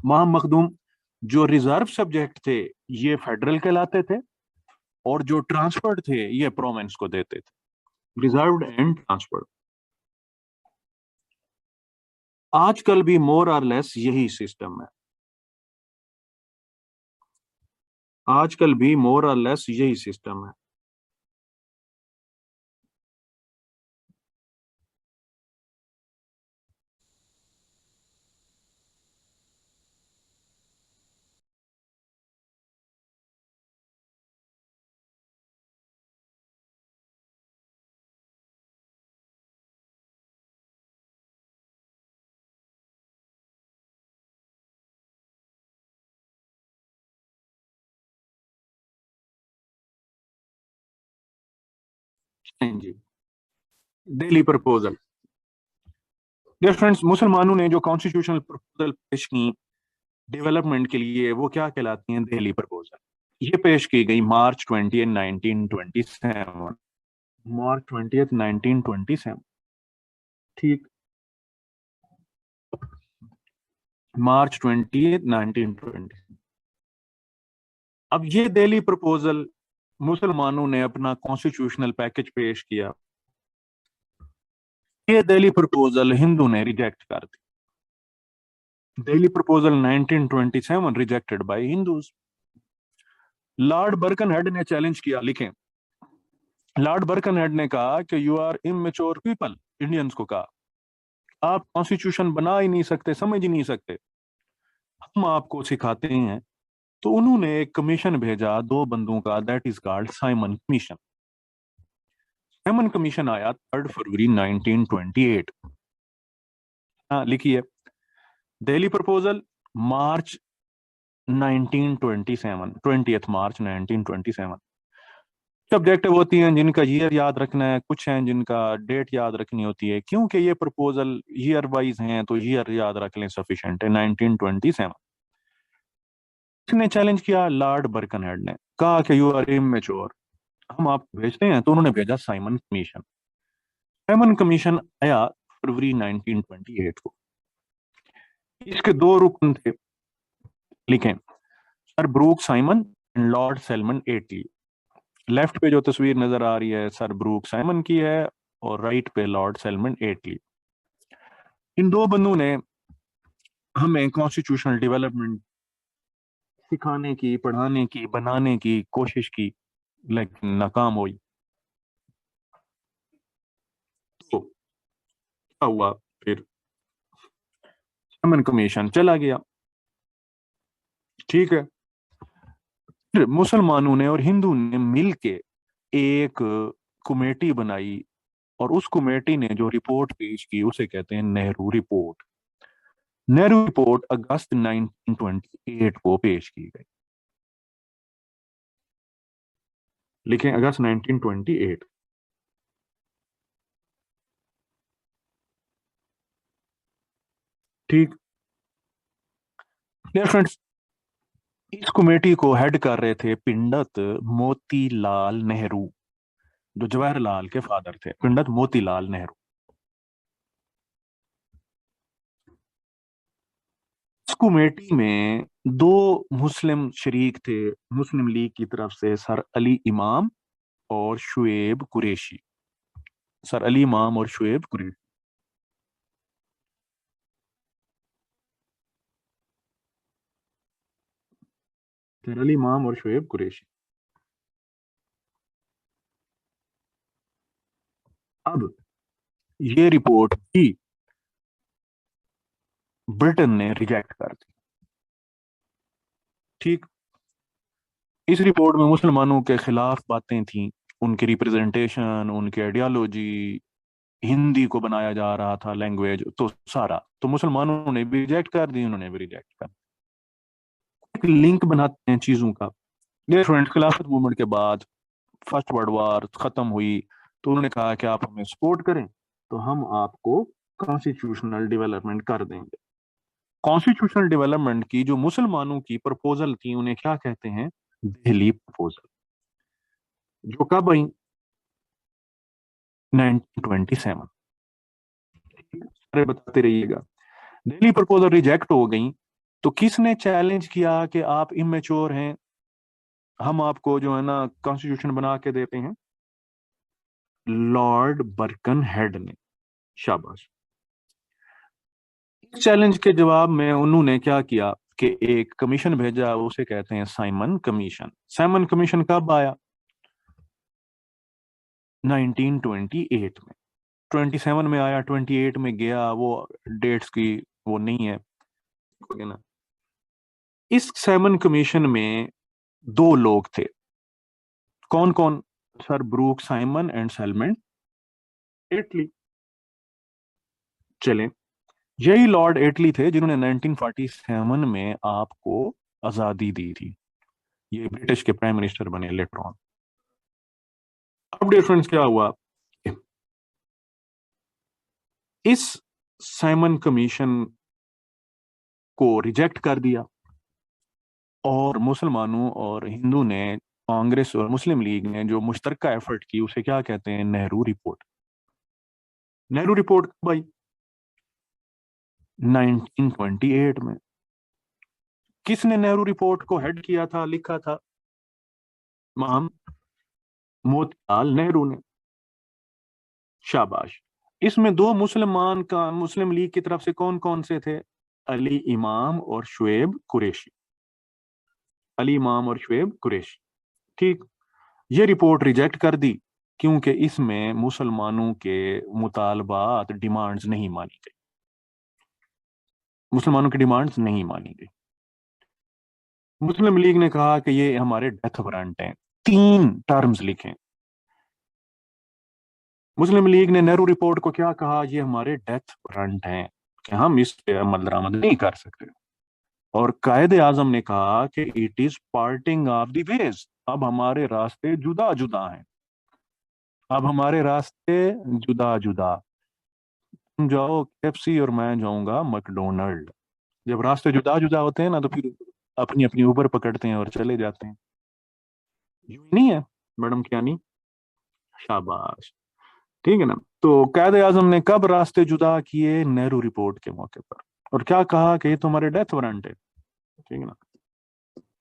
वहां मखदूम, जो रिजर्व सब्जेक्ट थे ये फेडरल कहलाते थे और जो ट्रांसफर्ड थे ये प्रोविंस को देते थे। Reserved and transferred. आजकल भी मोर और लेस यही सिस्टम है। आजकल भी मोर और लेस यही सिस्टम है। जी, दिल्ली प्रपोजल। डियर फ्रेंड्स, मुसलमानों ने जो कॉन्स्टिट्यूशनल प्रपोजल पेश की डेवलपमेंट के लिए, वो क्या कहलाती हैं? दिल्ली प्रपोजल। ये पेश की गई मार्च 20 1927। मार्च 20 1927। ठीक, मार्च 20 1920। अब ये दिल्ली प्रपोजल, मुसलमानों ने अपना कॉन्स्टिट्यूशनल पैकेज पेश किया। ये दिल्ली प्रपोजल हिंदू ने रिजेक्ट कर दी। Delhi proposal 1927 rejected by Hindus. Lord Birkenhead ने चैलेंज किया। लिखें, लॉर्ड बर्कनहेड ने कहा कि you are immature people, Indians को कहा आप कॉन्स्टिट्यूशन बना ही नहीं सकते, समझ ही नहीं सकते, हम आपको सिखाते हैं। तो उन्होंने एक कमीशन भेजा दो बंदों का, that is called Simon commission. Simon commission आया 3 फरवरी 1928। हाँ, लिखिए, दिल्ली प्रपोजल मार्च 1927, 20 मार्च 1927। सब्जेक्टिव होती हैं जिनका ईयर याद रखना है, कुछ हैं जिनका डेट याद रखनी होती है। क्योंकि ये प्रपोजल ईयर वाइज हैं तो ईयर याद रख लें, सफिशिएंट है। 1927। इसने चैलेंज किया लॉर्ड बर्कनहेड ने, कहा कि यू आर इमेच्योर, हम आपको भेजते हैं। तो उन्होंने भेजा साइमन कमीशन। साइमन कमीशन आया फरवरी 1928 को। इसके दो रुकन थे, लिखें, sir Brooke Simon and Lord Selman Attlee. Left पे जो तस्वीर नजर आ रही है सर ब्रूक साइमन की है, और राइट पे लॉर्ड सेल्मन एटली। इन दो बंदों ने हमें कॉन्स्टिट्यूशनल डेवलपमेंट सिखाने की, पढ़ाने की, बनाने की कोशिश की, लेकिन नाकाम हुई। तो क्या हुआ फिर? साइमन कमीशन चला गया, ठीक है। फिर मुसलमानों ने और हिंदू ने मिलके एक कमेटी बनाई, और उस कमेटी ने जो रिपोर्ट पेश की उसे कहते हैं नेहरू रिपोर्ट। नेहरू रिपोर्ट अगस्त 1928 को पेश की गई। लिखें अगस्त 1928। ठीक। डियर फ्रेंड्स, इस कमेटी को हेड कर रहे थे पंडित मोतीलाल नेहरू, जो जवाहरलाल के फादर थे, पंडित मोतीलाल नेहरू। इस कमेटी में दो मुस्लिम शरीक थे मुस्लिम लीग की तरफ से, सर अली इमाम और शुएब कुरैशी। सर अली इमाम और शुएब कुरैशी। सर अली इमाम और शुएब कुरैशी। अब ये रिपोर्ट भी ब्रिटेन ने रिजेक्ट कर दी। ठीक। इस रिपोर्ट में मुसलमानों के खिलाफ बातें थीं, उनकी रिप्रेजेंटेशन, उनकी आइडियोलॉजी, हिंदी को बनाया जा रहा था लैंग्वेज, तो सारा तो मुसलमानों ने भी रिजेक्ट कर दी, उन्होंने भी रिजेक्ट कर दी। एक लिंक बनाते हैं चीजों का। डियर फ्रेंड्स, खिलाफत मूवमेंट के बाद फर्स्ट वर्ल्ड वॉर खत्म हुई, तो उन्होंने कहा कि आप हमें सपोर्ट करें तो हम आपको कॉन्स्टिट्यूशनल डेवलपमेंट कर देंगे। कॉन्स्टिट्यूशनल डेवलपमेंट की जो मुसलमानों की प्रपोजल थी उन्हें क्या कहते हैं? दिल्ली प्रपोजल। जो कब आई? 1927। अरे बताते रहिएगा। दिल्ली प्रपोजल रिजेक्ट हो गई, तो किसने चैलेंज किया कि आप इमेच्योर हैं, हम आपको जो है ना कॉन्स्टिट्यूशन बना के देते हैं? लॉर्ड बर्कन हेड ने। शाबाश। इस चैलेंज के जवाब में उन्होंने क्या किया कि एक कमीशन भेजा, उसे कहते हैं साइमन कमीशन। साइमन कमीशन कब आया? 1928 में। 27 में आया, 28 में गया, वो डेट्स की वो नहीं है, ना। इस साइमन कमीशन में दो लोग थे। कौन कौन? Sir Brooke Simon and Salmon Attlee. चलें, यही लॉर्ड एटली थे जिन्होंने 1947 में आपको आजादी दी थी। ये ब्रिटिश के प्राइम मिनिस्टर बने लेटर ऑन। अब डिफरेंस क्या हुआ? इस साइमन कमीशन को रिजेक्ट कर दिया, और मुसलमानों और हिंदू ने, कांग्रेस और मुस्लिम लीग ने जो मुश्तरका एफर्ट की उसे क्या कहते हैं? नेहरू रिपोर्ट। नेहरू रिपोर्ट कब आई? 1928 में। किसने नेहरू रिपोर्ट को हेड किया था, लिखा था? महाम मोतीलाल नेहरू ने। शाबाश। इसमें दो मुसलमान का मुस्लिम लीग की तरफ से कौन कौन से थे? अली इमाम और शुएब कुरैशी। अली इमाम और शुएब कुरैशी। ठीक। ये रिपोर्ट रिजेक्ट कर दी, क्योंकि इसमें मुसलमानों के मुतालबात, डिमांड्स नहीं मानी गई। मुसलमानों की डिमांड्स नहीं मानी गई। मुस्लिम लीग ने कहा कि ये हमारे डेथ वारंट हैं। तीन टर्म्स लिखें। मुस्लिम लीग ने नेहरू रिपोर्ट को क्या कहा? ये हमारे डेथ वारंट हैं, कि हम इस पे अमल दरामद नहीं कर सकते। और कायदे आजम ने कहा कि it is parting of the ways, अब हमारे रास्ते जुदा जुदा हैं। अब हमारे रास्ते जुदा जुदा। तुम जाओ केएफसी और मैं जाऊंगा मैकडोनल्ड। जब रास्ते जुदा जुदा होते हैं ना, तो फिर अपनी अपनी उबर पकड़ते हैं और चले जाते हैं। यूं ही नहीं है मैडम, क्या नहीं? शाबाश। ठीक है ना? तो कायदे आजम ने कब रास्ते जुदा किए? नेहरू रिपोर्ट के मौके पर। और क्या कहा कि ये तुम्हारे डेथ वारंट है। ठीक है ना?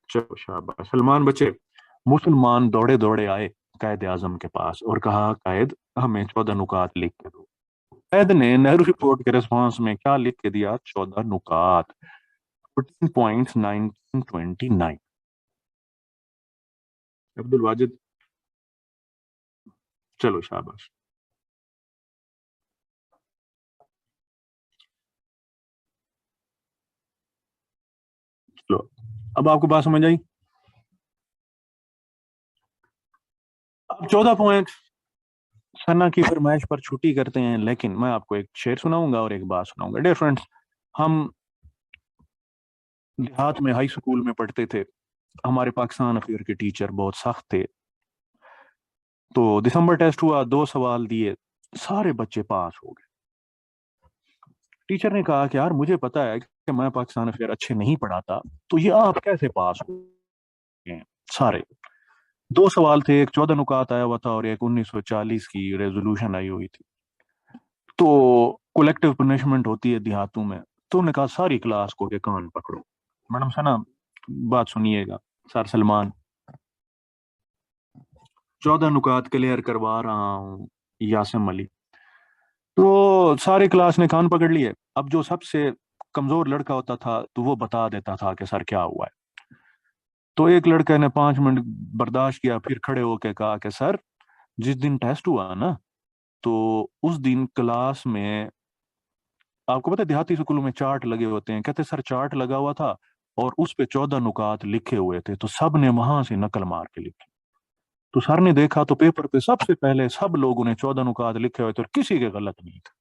चलो शाबाश, सलमान बचे। मुसलमान दौड़े दौड़े आए कायदे आजम के पास और कहा, कायद हमें 14 नुकात लिख के दो। कैद ने नेहरू रिपोर्ट के रिस्पॉन्स में क्या लिख के दिया? 14 नुकात, 14 पॉइंट्स 1929। अब्दुल वाजिद, चलो शाबाश। चलो, अब आपको बात समझ आई? अब 14 पॉइंट सना की फरमाइश पर छुट्टी करते हैं, लेकिन मैं आपको एक शेर सुनाऊंगा और एक बात सुनाऊंगा। डियर फ्रेंड्स, हम देहात में हाई स्कूल में पढ़ते थे। हमारे पाकिस्तान अफेयर के टीचर बहुत सख्त थे। तो दिसंबर टेस्ट हुआ, 2 सवाल दिए, सारे बच्चे पास हो गए। टीचर ने कहा कि यार मुझे पता है कि मैं पाकिस्तान अफेयर अच्छे नहीं पढ़ाता, तो ये आप कैसे पास हो गए हैं सारे? 2 सवाल थे, एक 14 नुकात आया हुआ था और एक 1940 की रेजोल्यूशन आई हुई थी। तो कलेक्टिव पनिशमेंट होती है देहातों में। तो उन्होंने कहा सारी क्लास को के कान पकड़ो। मैडम सना, बात सुनिएगा। सर सलमान, 14 नुकात क्लियर करवा रहा हूँ। यासिम अली। तो सारी क्लास ने कान पकड़ लिए। अब जो सबसे कमजोर लड़का होता था तो वो बता देता था कि सर क्या हुआ है। तो एक लड़के ने 5 मिनट बर्दाश्त किया, फिर खड़े होकर कहा कि सर, जिस दिन टेस्ट हुआ ना, तो उस दिन क्लास में, आपको पता है देहाती स्कूलों में चार्ट लगे होते हैं, कहते सर चार्ट लगा हुआ था और उस पे 14 नुकात लिखे हुए थे, तो सब ने वहां से नकल मार के लिखी। तो सर ने देखा तो पेपर पे सबसे पहले सब लोगों ने 14 नुकात लिखे हुए थे और किसी के गलत नहीं थे।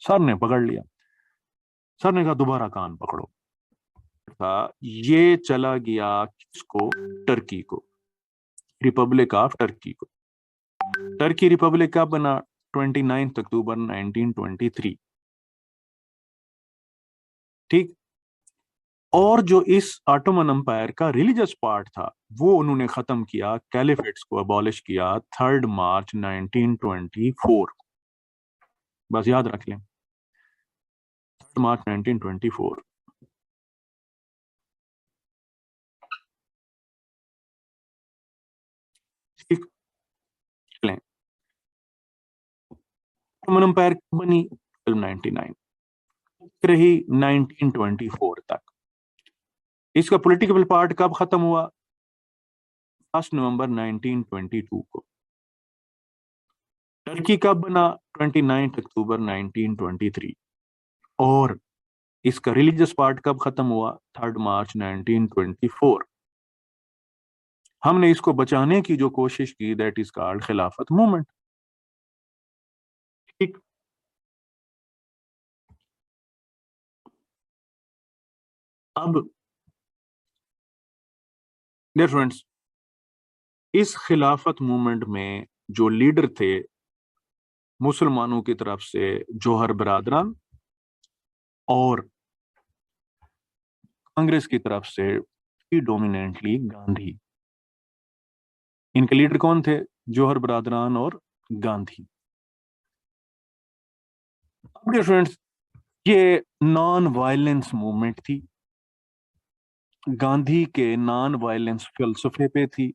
सर ने पकड़ लिया। सर ने कहा दोबारा कान पकड़ो। था ये चला गया किसको? टर्की को, रिपब्लिक ऑफ टर्की को। टर्की रिपब्लिक कब बना? 29 अक्टूबर 1923। ठीक। और जो इस ऑटोमन अंपायर का रिलीजियस पार्ट था, वो उन्होंने खत्म किया, कैलिफेट्स को अबॉलिश किया 3 मार्च 1924। बस याद रख लें, 3 मार्च 1924। ठीक। लें, ऑटोमन अंपायर बनी 1299, रही 1924 तक। इसका पॉलिटिकल पार्ट कब खत्म हुआ? 1 नवंबर 1922 को। टर्की कब बना? 29 अक्टूबर 1923। और इसका रिलीजियस पार्ट कब खत्म हुआ? 3 मार्च 1924। हमने इसको बचाने की जो कोशिश की, दैट इज कॉल्ड खिलाफत मूवमेंट। ठीक। अब डियर फ्रेंड्स, इस खिलाफत मूवमेंट में जो लीडर थे मुसलमानों की तरफ से, जौहर बरादरान, और कांग्रेस की तरफ से डोमिनेंटली गांधी। इनके लीडर कौन थे? जौहर बरादरान और गांधी। अब डियर फ्रेंड्स, ये नॉन वायलेंस मूवमेंट थी, गांधी के नॉन वायलेंस फलसफे पे थी।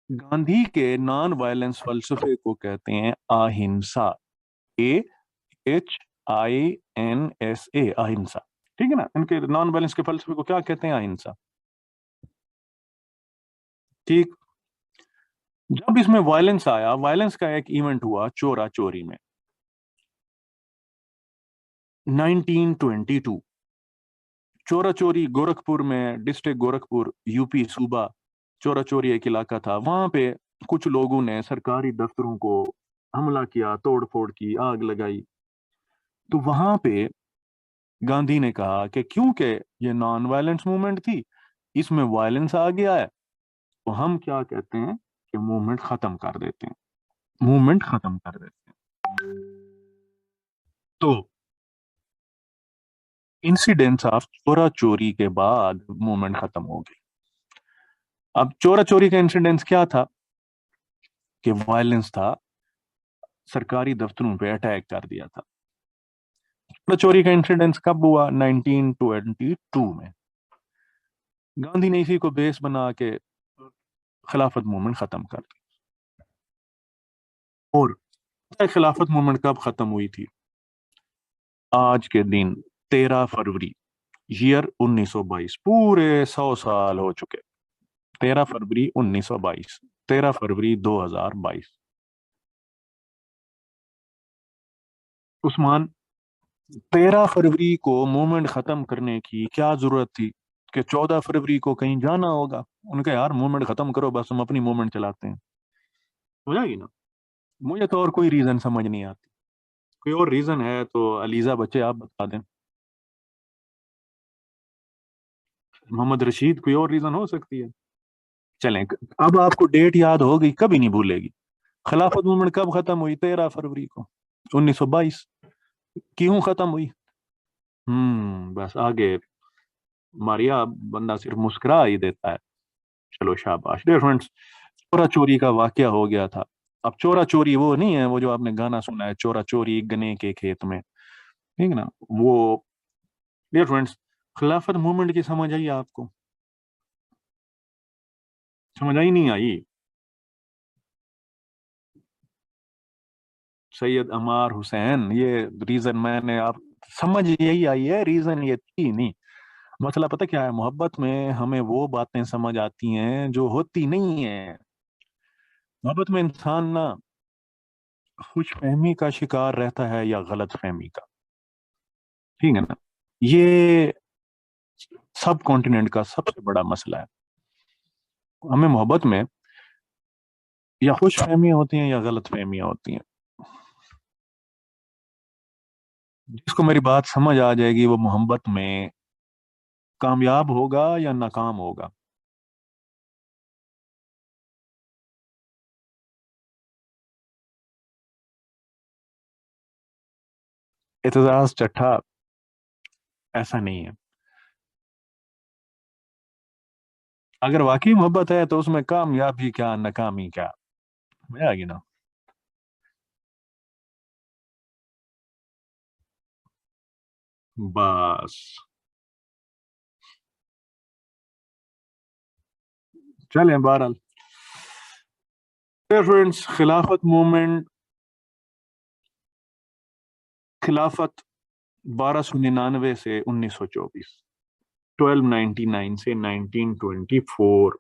गांधी के नॉन वायलेंस फलसफे को कहते हैं अहिंसा। A H I N S A, अहिंसा। ठीक है ना? इनके नॉन वायलेंस के फलसफे को क्या कहते हैं? अहिंसा। ठीक। जब इसमें वायलेंस आया, वायलेंस का एक इवेंट हुआ चोरा चोरी में, 1922। चोरा चोरी गोरखपुर में, डिस्ट्रिक्ट गोरखपुर, यूपी सूबा। चोरा चोरी एक इलाका था वहां पे। कुछ लोगों ने सरकारी दफ्तरों को हमला किया, तोड़ फोड़ की, आग लगाई। तो वहां पे गांधी ने कहा कि क्योंकि ये नॉन वायलेंस मूवमेंट थी, इसमें वायलेंस आ गया है, तो हम क्या कहते हैं कि मूवमेंट खत्म कर देते हैं। मूवमेंट खत्म कर देते हैं। तो इंसिडेंट्स ऑफ चोरा चोरी के बाद मूवमेंट खत्म हो गई। अब चोरा चोरी का इंसिडेंस क्या था कि वायलेंस था, सरकारी दफ्तरों पे अटैक कर दिया था। चोरा चोरी का इंसिडेंस कब हुआ? 1922 में। गांधी ने इसी को बेस बना के खिलाफत मूवमेंट खत्म कर दी। और खिलाफत मूवमेंट कब खत्म हुई थी? आज के दिन 13 फरवरी ईयर 1922, पूरे 100 साल हो चुके। 13 फरवरी 1922, 13 फरवरी 2022। उस्मान, 13 फरवरी को मूवमेंट खत्म करने की क्या जरूरत थी कि 14 फरवरी को कहीं जाना होगा? उनका यार मूवमेंट खत्म करो, बस हम अपनी मूवमेंट चलाते हैं, हो जाएगी ना। मुझे तो और कोई रीजन समझ नहीं आती। कोई और रीजन है तो अलीजा बच्चे आप बता दें। मोहम्मद रशीद, कोई और रीजन हो सकती है? चलें, अब आपको डेट याद होगी, कभी नहीं भूलेगी। खिलाफत मूवमेंट कब खत्म हुई? 13 फरवरी को 1922। क्यों खत्म हुई? बस आगे मारिया बंदा सिर्फ मुस्कुरा ही देता है। चलो शाबाश। डियर फ्रेंड्स, चोरा चोरी का वाकया हो गया था। अब चोरा चोरी वो नहीं है, वो जो आपने गाना सुना है, चोरा चोरी गन्ने के खेत में, ठीक ना वो। डियर फ्रेंड्स, खिलाफत मूवमेंट की समझ आई आपको? समझ आई नहीं आई? सैयद अमार हुसैन, ये रीजन मैंने आप समझ यही आई है, रीजन ये थी नहीं। मसला पता क्या है, मोहब्बत में हमें वो बातें समझ आती हैं जो होती नहीं है। मोहब्बत में इंसान ना खुश फहमी का शिकार रहता है या गलत फहमी का, ठीक है ना। ये सब कॉन्टिनेंट का सबसे बड़ा मसला है। हमें मोहब्बत में या खुश फहमियां होती हैं या गलत फहमियां होती हैं। जिसको मेरी बात समझ आ जाएगी वो मोहब्बत में कामयाब होगा या नाकाम होगा। एतजाज चट्ठा ऐसा नहीं है। अगर वाकई मोहब्बत है तो उसमें कामयाबी क्या नाकामी क्या, मजा आएगी ना। बस, चलें बहरहाल। फ्रेंड्स, खिलाफत मूवमेंट, खिलाफत 1299 से 1924, 1299 से 1924।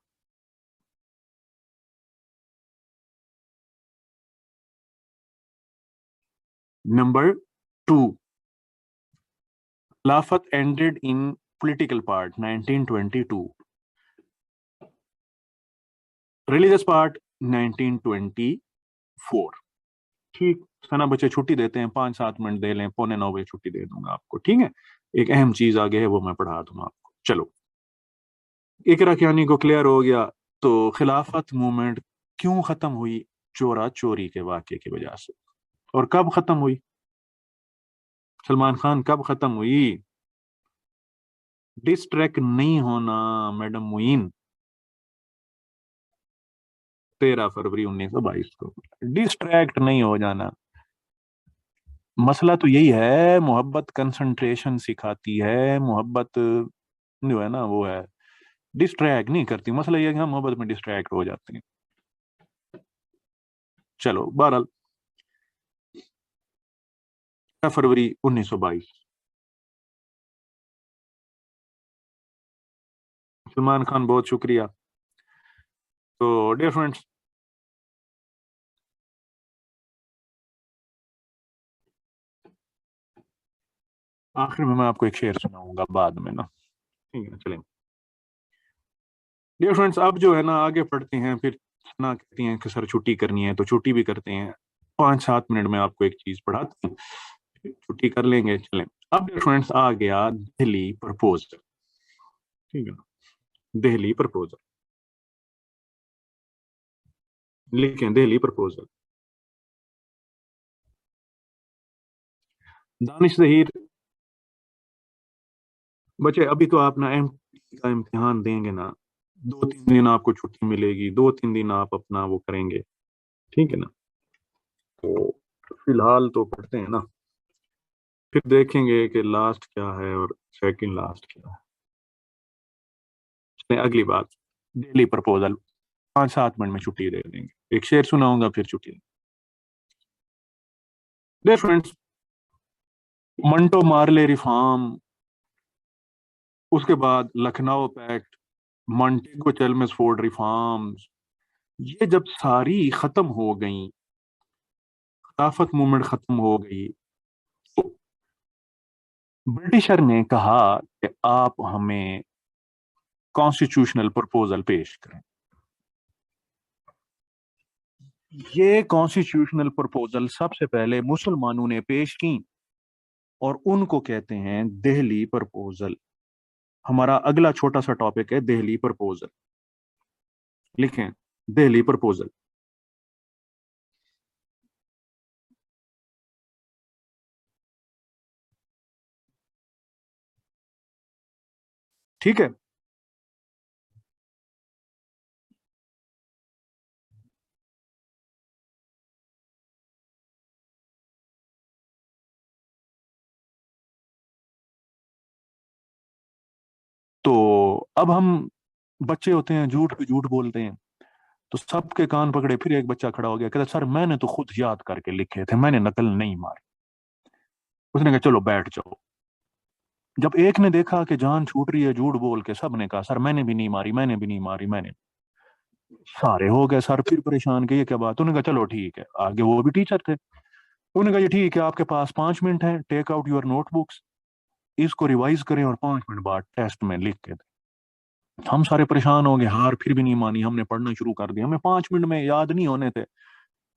नंबर टू, खिलाफत ended in political part 1922, religious part 1924। ठीक। सना बच्चे छुट्टी देते हैं, 5-7 मिनट दे लें, 8:45 छुट्टी दे दूंगा आपको, ठीक है। एक अहम चीज आगे है, वो मैं पढ़ा दूंगा आपको। चलो, इकरा कियानी को क्लियर हो गया। तो खिलाफत मूवमेंट क्यों खत्म हुई? चोरा चोरी के वाक्य की वजह से। और कब खत्म हुई? सलमान खान, कब खत्म हुई? डिस्ट्रैक्ट नहीं होना मैडम मुइन। 13 फरवरी 1922 को। डिस्ट्रैक्ट नहीं हो जाना। मसला तो यही है, मोहब्बत कंसंट्रेशन सिखाती है, मोहब्बत जो है ना वो है, डिस्ट्रैक्ट नहीं करती। मसला ये है कि हम मोहब्बत में डिस्ट्रैक्ट हो जाते हैं। चलो बहरहाल, 13 फरवरी 1922। सलमान खान, बहुत शुक्रिया। तो डियर फ्रेंड्स, आखिर में मैं आपको एक शेर सुनाऊंगा बाद में ना, ठीक है। चलें डियर फ्रेंड्स, अब जो है ना आगे पढ़ते हैं। फिर ना कहती हैं कि सर छुट्टी करनी है तो छुट्टी भी करते हैं। 5-7 मिनट में आपको एक चीज पढ़ाते हैं, फिर छुट्टी कर लेंगे। चलें, अब डियर फ्रेंड्स आ गया दिल्ली प्रपोजल, ठीक है ना। दिल्ली प्रपोजल, लिखें दिल्ली प्रपोजल। दानिश जहीर बच्चे अभी तो आप ना एमटीई का इम्तिहान देंगे ना, 2-3 दिन आपको छुट्टी मिलेगी, 2-3 दिन आप अपना वो करेंगे, ठीक है ना। तो फिलहाल तो पढ़ते हैं ना, फिर देखेंगे कि लास्ट क्या है और सेकंड लास्ट क्या है। अगली बात, डेली प्रपोजल, 5-7 मिनट में छुट्टी दे देंगे, एक शेर सुनाऊंगा फिर छुट्टी। डे फ्रेंड्स, मंटो मार्ले रिफॉर्म, उसके बाद लखनऊ पैक्ट, मॉन्टेगो चेल्मसफोर्ड रिफॉर्म्स, ये जब सारी खत्म हो गई, खिलाफत मूवमेंट खत्म हो गई, तो ब्रिटिशर ने कहा कि आप हमें कॉन्स्टिट्यूशनल प्रपोजल पेश करें। ये कॉन्स्टिट्यूशनल प्रपोजल सबसे पहले मुसलमानों ने पेश की और उनको कहते हैं दिल्ली प्रपोजल। हमारा अगला छोटा सा टॉपिक है दिल्ली प्रपोजल। लिखें, दिल्ली प्रपोजल। ठीक है। तो अब हम बच्चे होते हैं, झूठ पे झूठ बोलते हैं, तो सबके कान पकड़े, फिर एक बच्चा खड़ा हो गया, कहता सर मैंने तो खुद याद करके लिखे थे, मैंने नकल नहीं मारी। उसने कहा चलो बैठ जाओ। जब एक ने देखा कि जान छूट रही है झूठ बोल के, सबने कहा सर मैंने भी नहीं मारी, मैंने भी नहीं मारी, मैंने। सारे हो गए सर फिर परेशान कि ये क्या बात। उन्होंने कहा चलो ठीक है, आगे वो भी टीचर थे। उन्होंने कहा ये ठीक है, आपके पास 5 मिनट है, टेक आउट योर नोटबुक्स, इसको रिवाइज करें और 5 मिनट बाद टेस्ट में लिख के दें। हम सारे परेशान हो गए, हार फिर भी नहीं मानी, हमने पढ़ना शुरू कर दिया। हमें 5 मिनट में याद नहीं होने थे,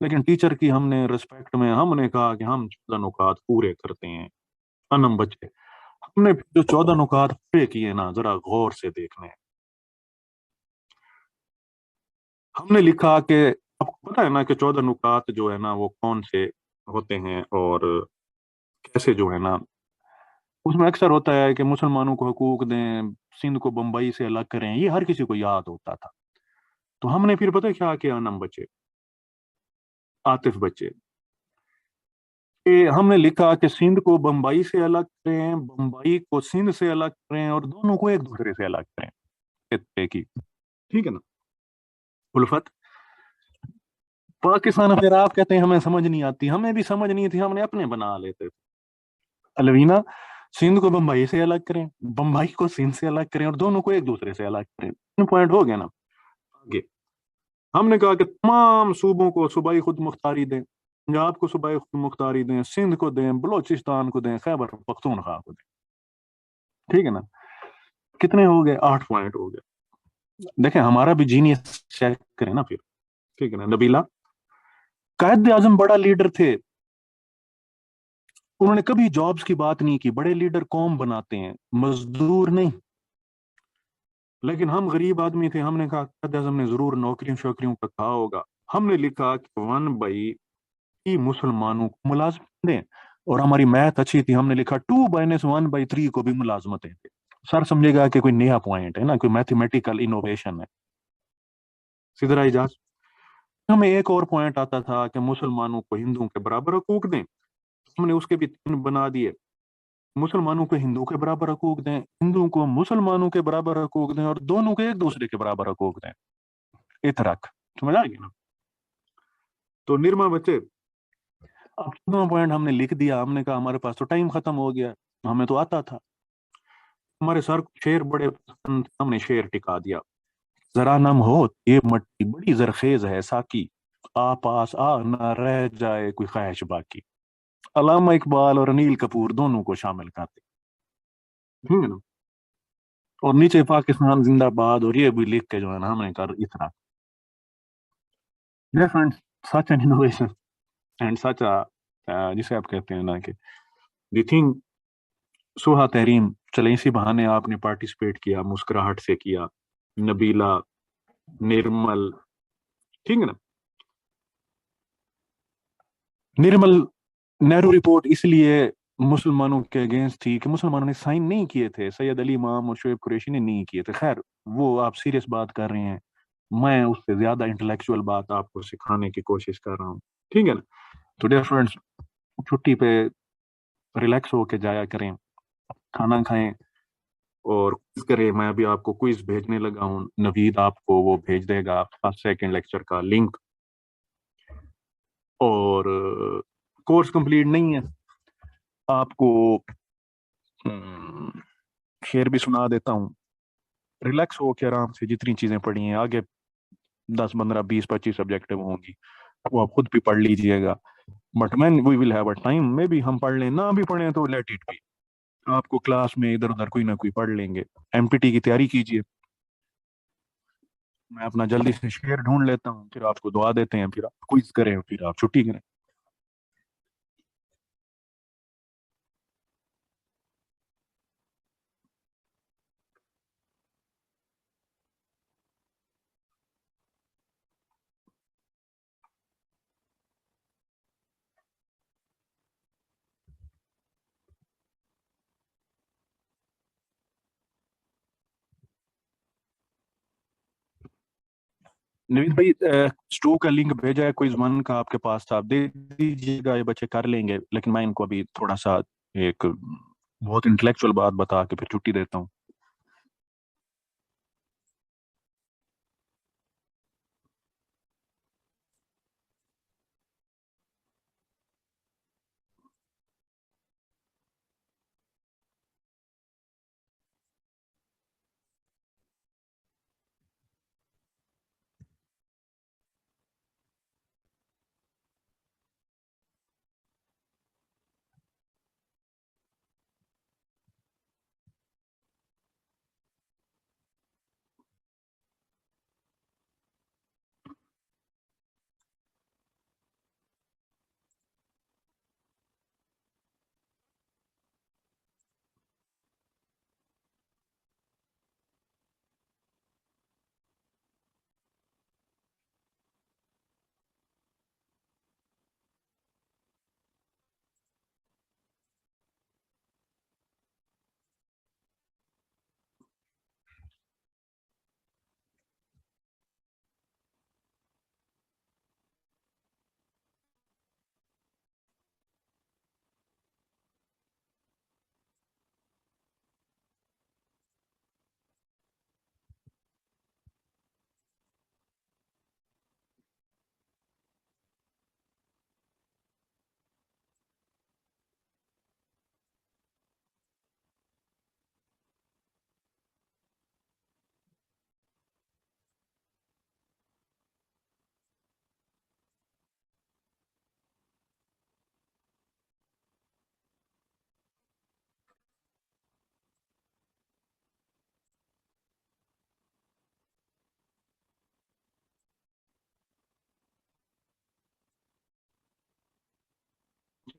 लेकिन टीचर की हमने रिस्पेक्ट में हमने कहा कि हम 14 नुकात पूरे करते हैं। अनम बच्चे, हमने जो 14 नुकात पूरे किए ना, जरा गौर से देखने हैं। हमने लिखा कि आपको पता है ना कि 14 नुकात जो है ना वो कौन से होते हैं और कैसे जो है ना, उसमें अक्सर होता है कि मुसलमानों को हकूक दें, सिंध को बंबई से अलग करें, ये हर किसी को याद होता था। तो हमने फिर पता है क्या किया, अनम बच्चे, आतिफ बच्चे, कि हमने लिखा कि सिंध को बंबई से अलग करें, बंबई को सिंध से अलग करें और दोनों को एक दूसरे से अलग करें, इस तरह की। ठीक है ना। उल्फत, पाकिस्तान फिर आप कहते हैं हमें समझ नहीं आती, हमें भी समझ नहीं थी, हमने अपने बना लेते थे। अलवीना, सिंध को बंबई से अलग करें, बंबई को सिंध से अलग करें और दोनों को एक दूसरे से अलग करें। 3 पॉइंट हो गया ना। आगे हमने कहा कि तमाम सूबों को सूबाई खुद मुख्तारी दें, पंजाब को सूबाई खुद मुख्तारी दें, सिंध को दें, बलोचिस्तान को दें, खैबर पख्तूनख्वा को दें। ठीक है ना। कितने हो गए, 8 पॉइंट हो गए। देखें हमारा भी जीनियस चेक करें ना फिर। ठीक है ना। नबीला, कायद आजम बड़ा लीडर थे, उन्होंने कभी जॉब्स की बात नहीं की। बड़े लीडर कौम बनाते हैं, मजदूर नहीं। लेकिन हम गरीब आदमी थे, हमने कहा कायद आजम ने जरूर नौकरियों शौकरियों का कहा होगा। हमने लिखा कि 1/, मुसलमानों को मुलाजमत दें। और हमारी मैथ अच्छी थी, हमने लिखा 2 - 1/3 को भी मुलाजमतें दें। सर समझेगा कि कोई नया पॉइंट है ना, कोई मैथमेटिकल इनोवेशन है। सीधरा इजाज, हमें एक और पॉइंट आता था कि मुसलमानों को हिंदुओं के बराबर हकूक दें, हमने उसके भी 3 बना दिए। मुसलमानों को हिंदुओं के बराबर हकूक दें, हिंदुओं को मुसलमानों के बराबर हकूक दें और दोनों को एक दूसरे के बराबर हकूक दें। इतरक, समझ आ गया ना। तो निर्मा बच्चे, अब 14 पॉइंट हमने लिख दिया। हमने कहा हमारे पास तो टाइम खत्म हो गया, हमें तो आता था। हमारे सर को शेर बड़े पसंद थे, हमने शेर टिका दिया। जरा नम हो ये मट्टी बड़ी जरखेज है साकी, आ पास आ ना रह जाए कोई ख्वाहिश बाकी। अलामा इकबाल और अनिल कपूर दोनों को शामिल करते। ठीक है ना। और नीचे पाकिस्तान जिंदाबाद और ये भी लिख के जो है ना हमने कर इतना। Friends, such an innovation and such जिसे आप कहते हैं ना कि दी थिंग। सुहा तहरीम, चले इसी बहाने आपने पार्टिसिपेट किया, मुस्कुराहट से किया। नबीला, निर्मल, ठीक है ना। निर्मल, नेहरू रिपोर्ट इसलिए मुसलमानों के अगेंस्ट थी कि मुसलमानों ने साइन नहीं किए थे, सैयद अली इमाम और शोएब कुरैशी ने नहीं किए थे। खैर, वो आप सीरियस बात कर रहे हैं, मैं उससे ज्यादा इंटेलेक्चुअल बात आपको सिखाने की कोशिश कर रहा हूँ। ठीक है ना? तो डियर फ्रेंड्स, छुट्टी पे रिलैक्स होके जाया करें, खाना खाएं और क्विज करें। मैं अभी आपको क्विज भेजने लगा हूँ, नवीद आपको वो भेज देगा फर्स्ट सेकंड लेक्चर का लिंक। और कोर्स कंप्लीट नहीं है, आपको शेर भी सुना देता हूँ। रिलैक्स हो के आराम से जितनी चीजें पढ़ी हैं, आगे 10 15 20 25 सब्जेक्ट होंगी, वो आप खुद भी पढ़ लीजिएगा। But man we will have a time, maybe हम पढ़ लें, ना भी पढ़े तो लेट इट बी। आपको क्लास में इधर उधर कोई ना कोई पढ़ लेंगे। एमपीटी की तैयारी कीजिए। मैं अपना जल्दी से शेर ढूंढ लेता हूँ, फिर आपको दुआ देते हैं, फिर आप क्विज करें, फिर आप छुट्टी करें। नवीद भाई, स्टू का लिंक भेजा है, क्विज वन का आपके पास था, आप दे दीजिएगा, ये बच्चे कर लेंगे। लेकिन मैं इनको अभी थोड़ा सा एक बहुत इंटेलेक्चुअल बात बता के फिर छुट्टी देता हूँ।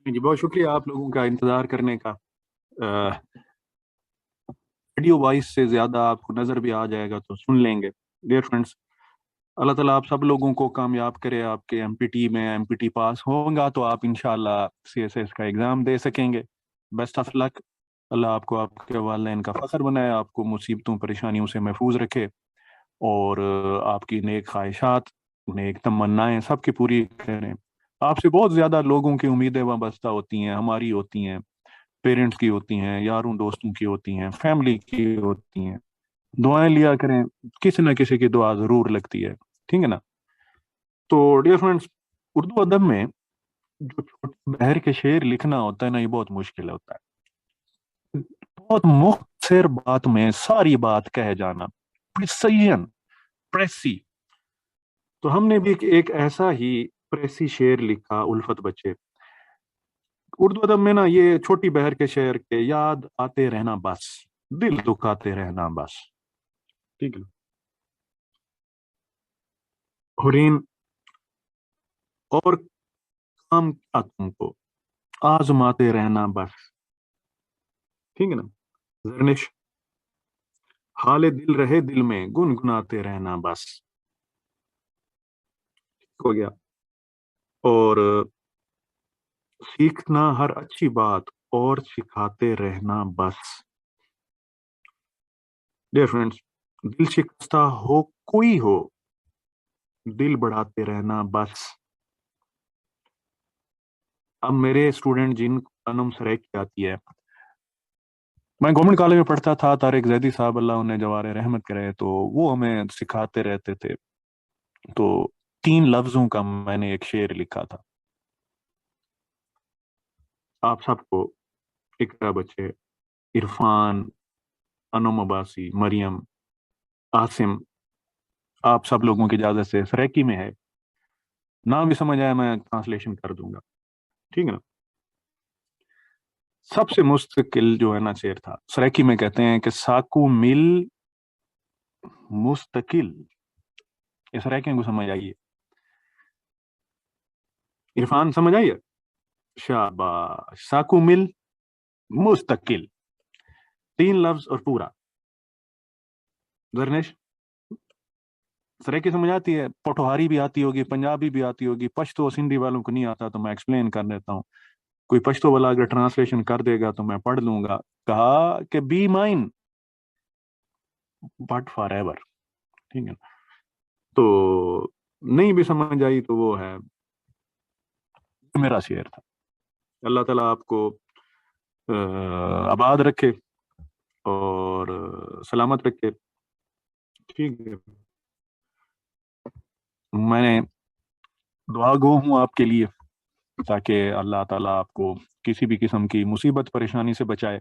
जी, बहुत शुक्रिया आप लोगों का इंतजार करने का। वीडियो वॉइस से ज्यादा आपको नजर भी आ जाएगा तो सुन लेंगे। डियर फ्रेंड्स, अल्लाह ताला आप सब लोगों को कामयाब करे। आपके एमपीटी में एमपीटी पास होगा तो आप इंशाल्लाह सीएसएस का एग्जाम दे सकेंगे। Best of luck. अल्लाह आपको आपके वालिदैन का फख्र बनाए, आपको मुसीबतों परेशानियों से महफूज रखे, और आपकी नेक ख्वाहिशात, नेक तमन्नाएं सबकी पूरी करें। आपसे बहुत ज्यादा लोगों की उम्मीदें वाबस्ता होती हैं, हमारी होती हैं, पेरेंट्स की होती हैं, यारों दोस्तों की होती हैं, फैमिली की होती हैं। दुआएं लिया करें, किसी ना किसी की दुआ जरूर लगती है। ठीक है ना? तो डियर फ्रेंड्स, उर्दू अदब में जो छोटे बहर के शेर लिखना होता है ना, ये बहुत मुश्किल होता है। बहुत मुख्तसर बात में सारी बात कह जाना, प्रिसिजन, प्रेसी। तो हमने भी एक ऐसा ही प्रेसी शेर लिखा, उल्फत बचे। उर्दू अदब में ना, ये छोटी बहर के शेर के याद आते रहना बस, दिल दुखाते रहना बस। ठीक है? हुरैन, और काम क्या तुमको, आजमाते रहना बस। ठीक है ना? जर्निश, हाले दिल रहे दिल में गुनगुनाते रहना बस। हो गया। और सीखना हर अच्छी बात और सिखाते रहना बस। डियर फ्रेंड्स, दिल शिकस्ता हो कोई हो, दिल बढ़ाते रहना बस। अब मेरे स्टूडेंट जिन अनम सरेक आती है, मैं गवर्नमेंट कॉलेज में पढ़ता था, तारिक जैदी साहब अल्लाह उन्हें जवारे रहमत करे, तो वो हमें सिखाते रहते थे। तो 3 लफ्जों का मैंने एक शेर लिखा था। आप सबको, इकरा बच्चे, इरफान, अनम अब्बासी, मरियम, आसिम, आप सब लोगों की इजाजत से सरेकी में है, ना भी समझ आया मैं ट्रांसलेशन कर दूंगा, ठीक है ना। सबसे मुस्तकिल जो है ना शेर था, सरेकी में कहते हैं कि साकू मिल मुस्तकिल। ये सरेकियों को समझ आइए, इरफान समझ आइए, शाबाश। साकू मिल मुस्तकिल, 3 लफ्ज और पूरा। जरनेश, सरेकी समझ आती है? पोठोहारी भी आती होगी, पंजाबी भी आती होगी, पश्तो सिंधी वालों को नहीं आता तो मैं एक्सप्लेन कर देता हूँ। कोई पश्तो वाला अगर ट्रांसलेशन कर देगा तो मैं पढ़ लूंगा। कहा कि be mine but for ever, ठीक है। तो नहीं भी समझ आई तो वो है, मेरा शेर था। अल्लाह ताला आपको आबाद रखे और सलामत रखे, ठीक है। मैंने दुआ गो हूँ आपके लिए, ताकि अल्लाह ताला आपको किसी भी किस्म की मुसीबत परेशानी से बचाए।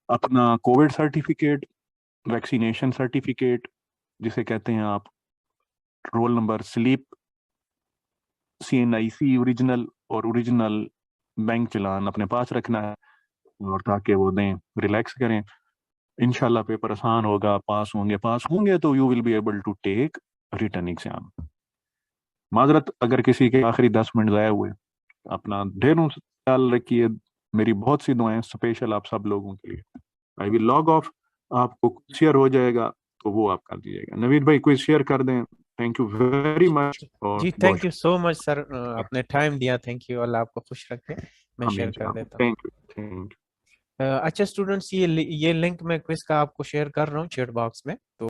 अपना कोविड सर्टिफिकेट, वैक्सीनेशन सर्टिफिकेट जिसे कहते हैं आप, roll number slip, CNIC original और ओरिजिनल बैंक चालान अपने पास रखना है, और ताकि वो दें, रिलैक्स करें। इंशाल्लाह पेपर आसान होगा, पास होंगे तो you will be able to take return exam. माजरत अगर किसी के आखिरी 10 मिनट ज़ाया हुए, अपना ढेरों से ख्याल रखिए। मेरी बहुत सी दुआएं स्पेशल आप सब लोगों के लिए। आई विल लॉग ऑफ, आपको शेयर हो जाएगा तो वो आप कर दीजिएगा। नवीद भाई कोई शेयर कर दें। थैंक यू वेरी मच और जी बहुत थैंक यू सो शुक्रिया। मच सर, अपने टाइम दिया, थैंक यू, अल्लाह आपको खुश रखे। मैं शेयर आमीन कर जनाब, देता हूँ। Thank you, thank you. अच्छा स्टूडेंट्स, ये लिंक मैं क्विज का आपको शेयर कर रहा हूँ चैट बॉक्स में, तो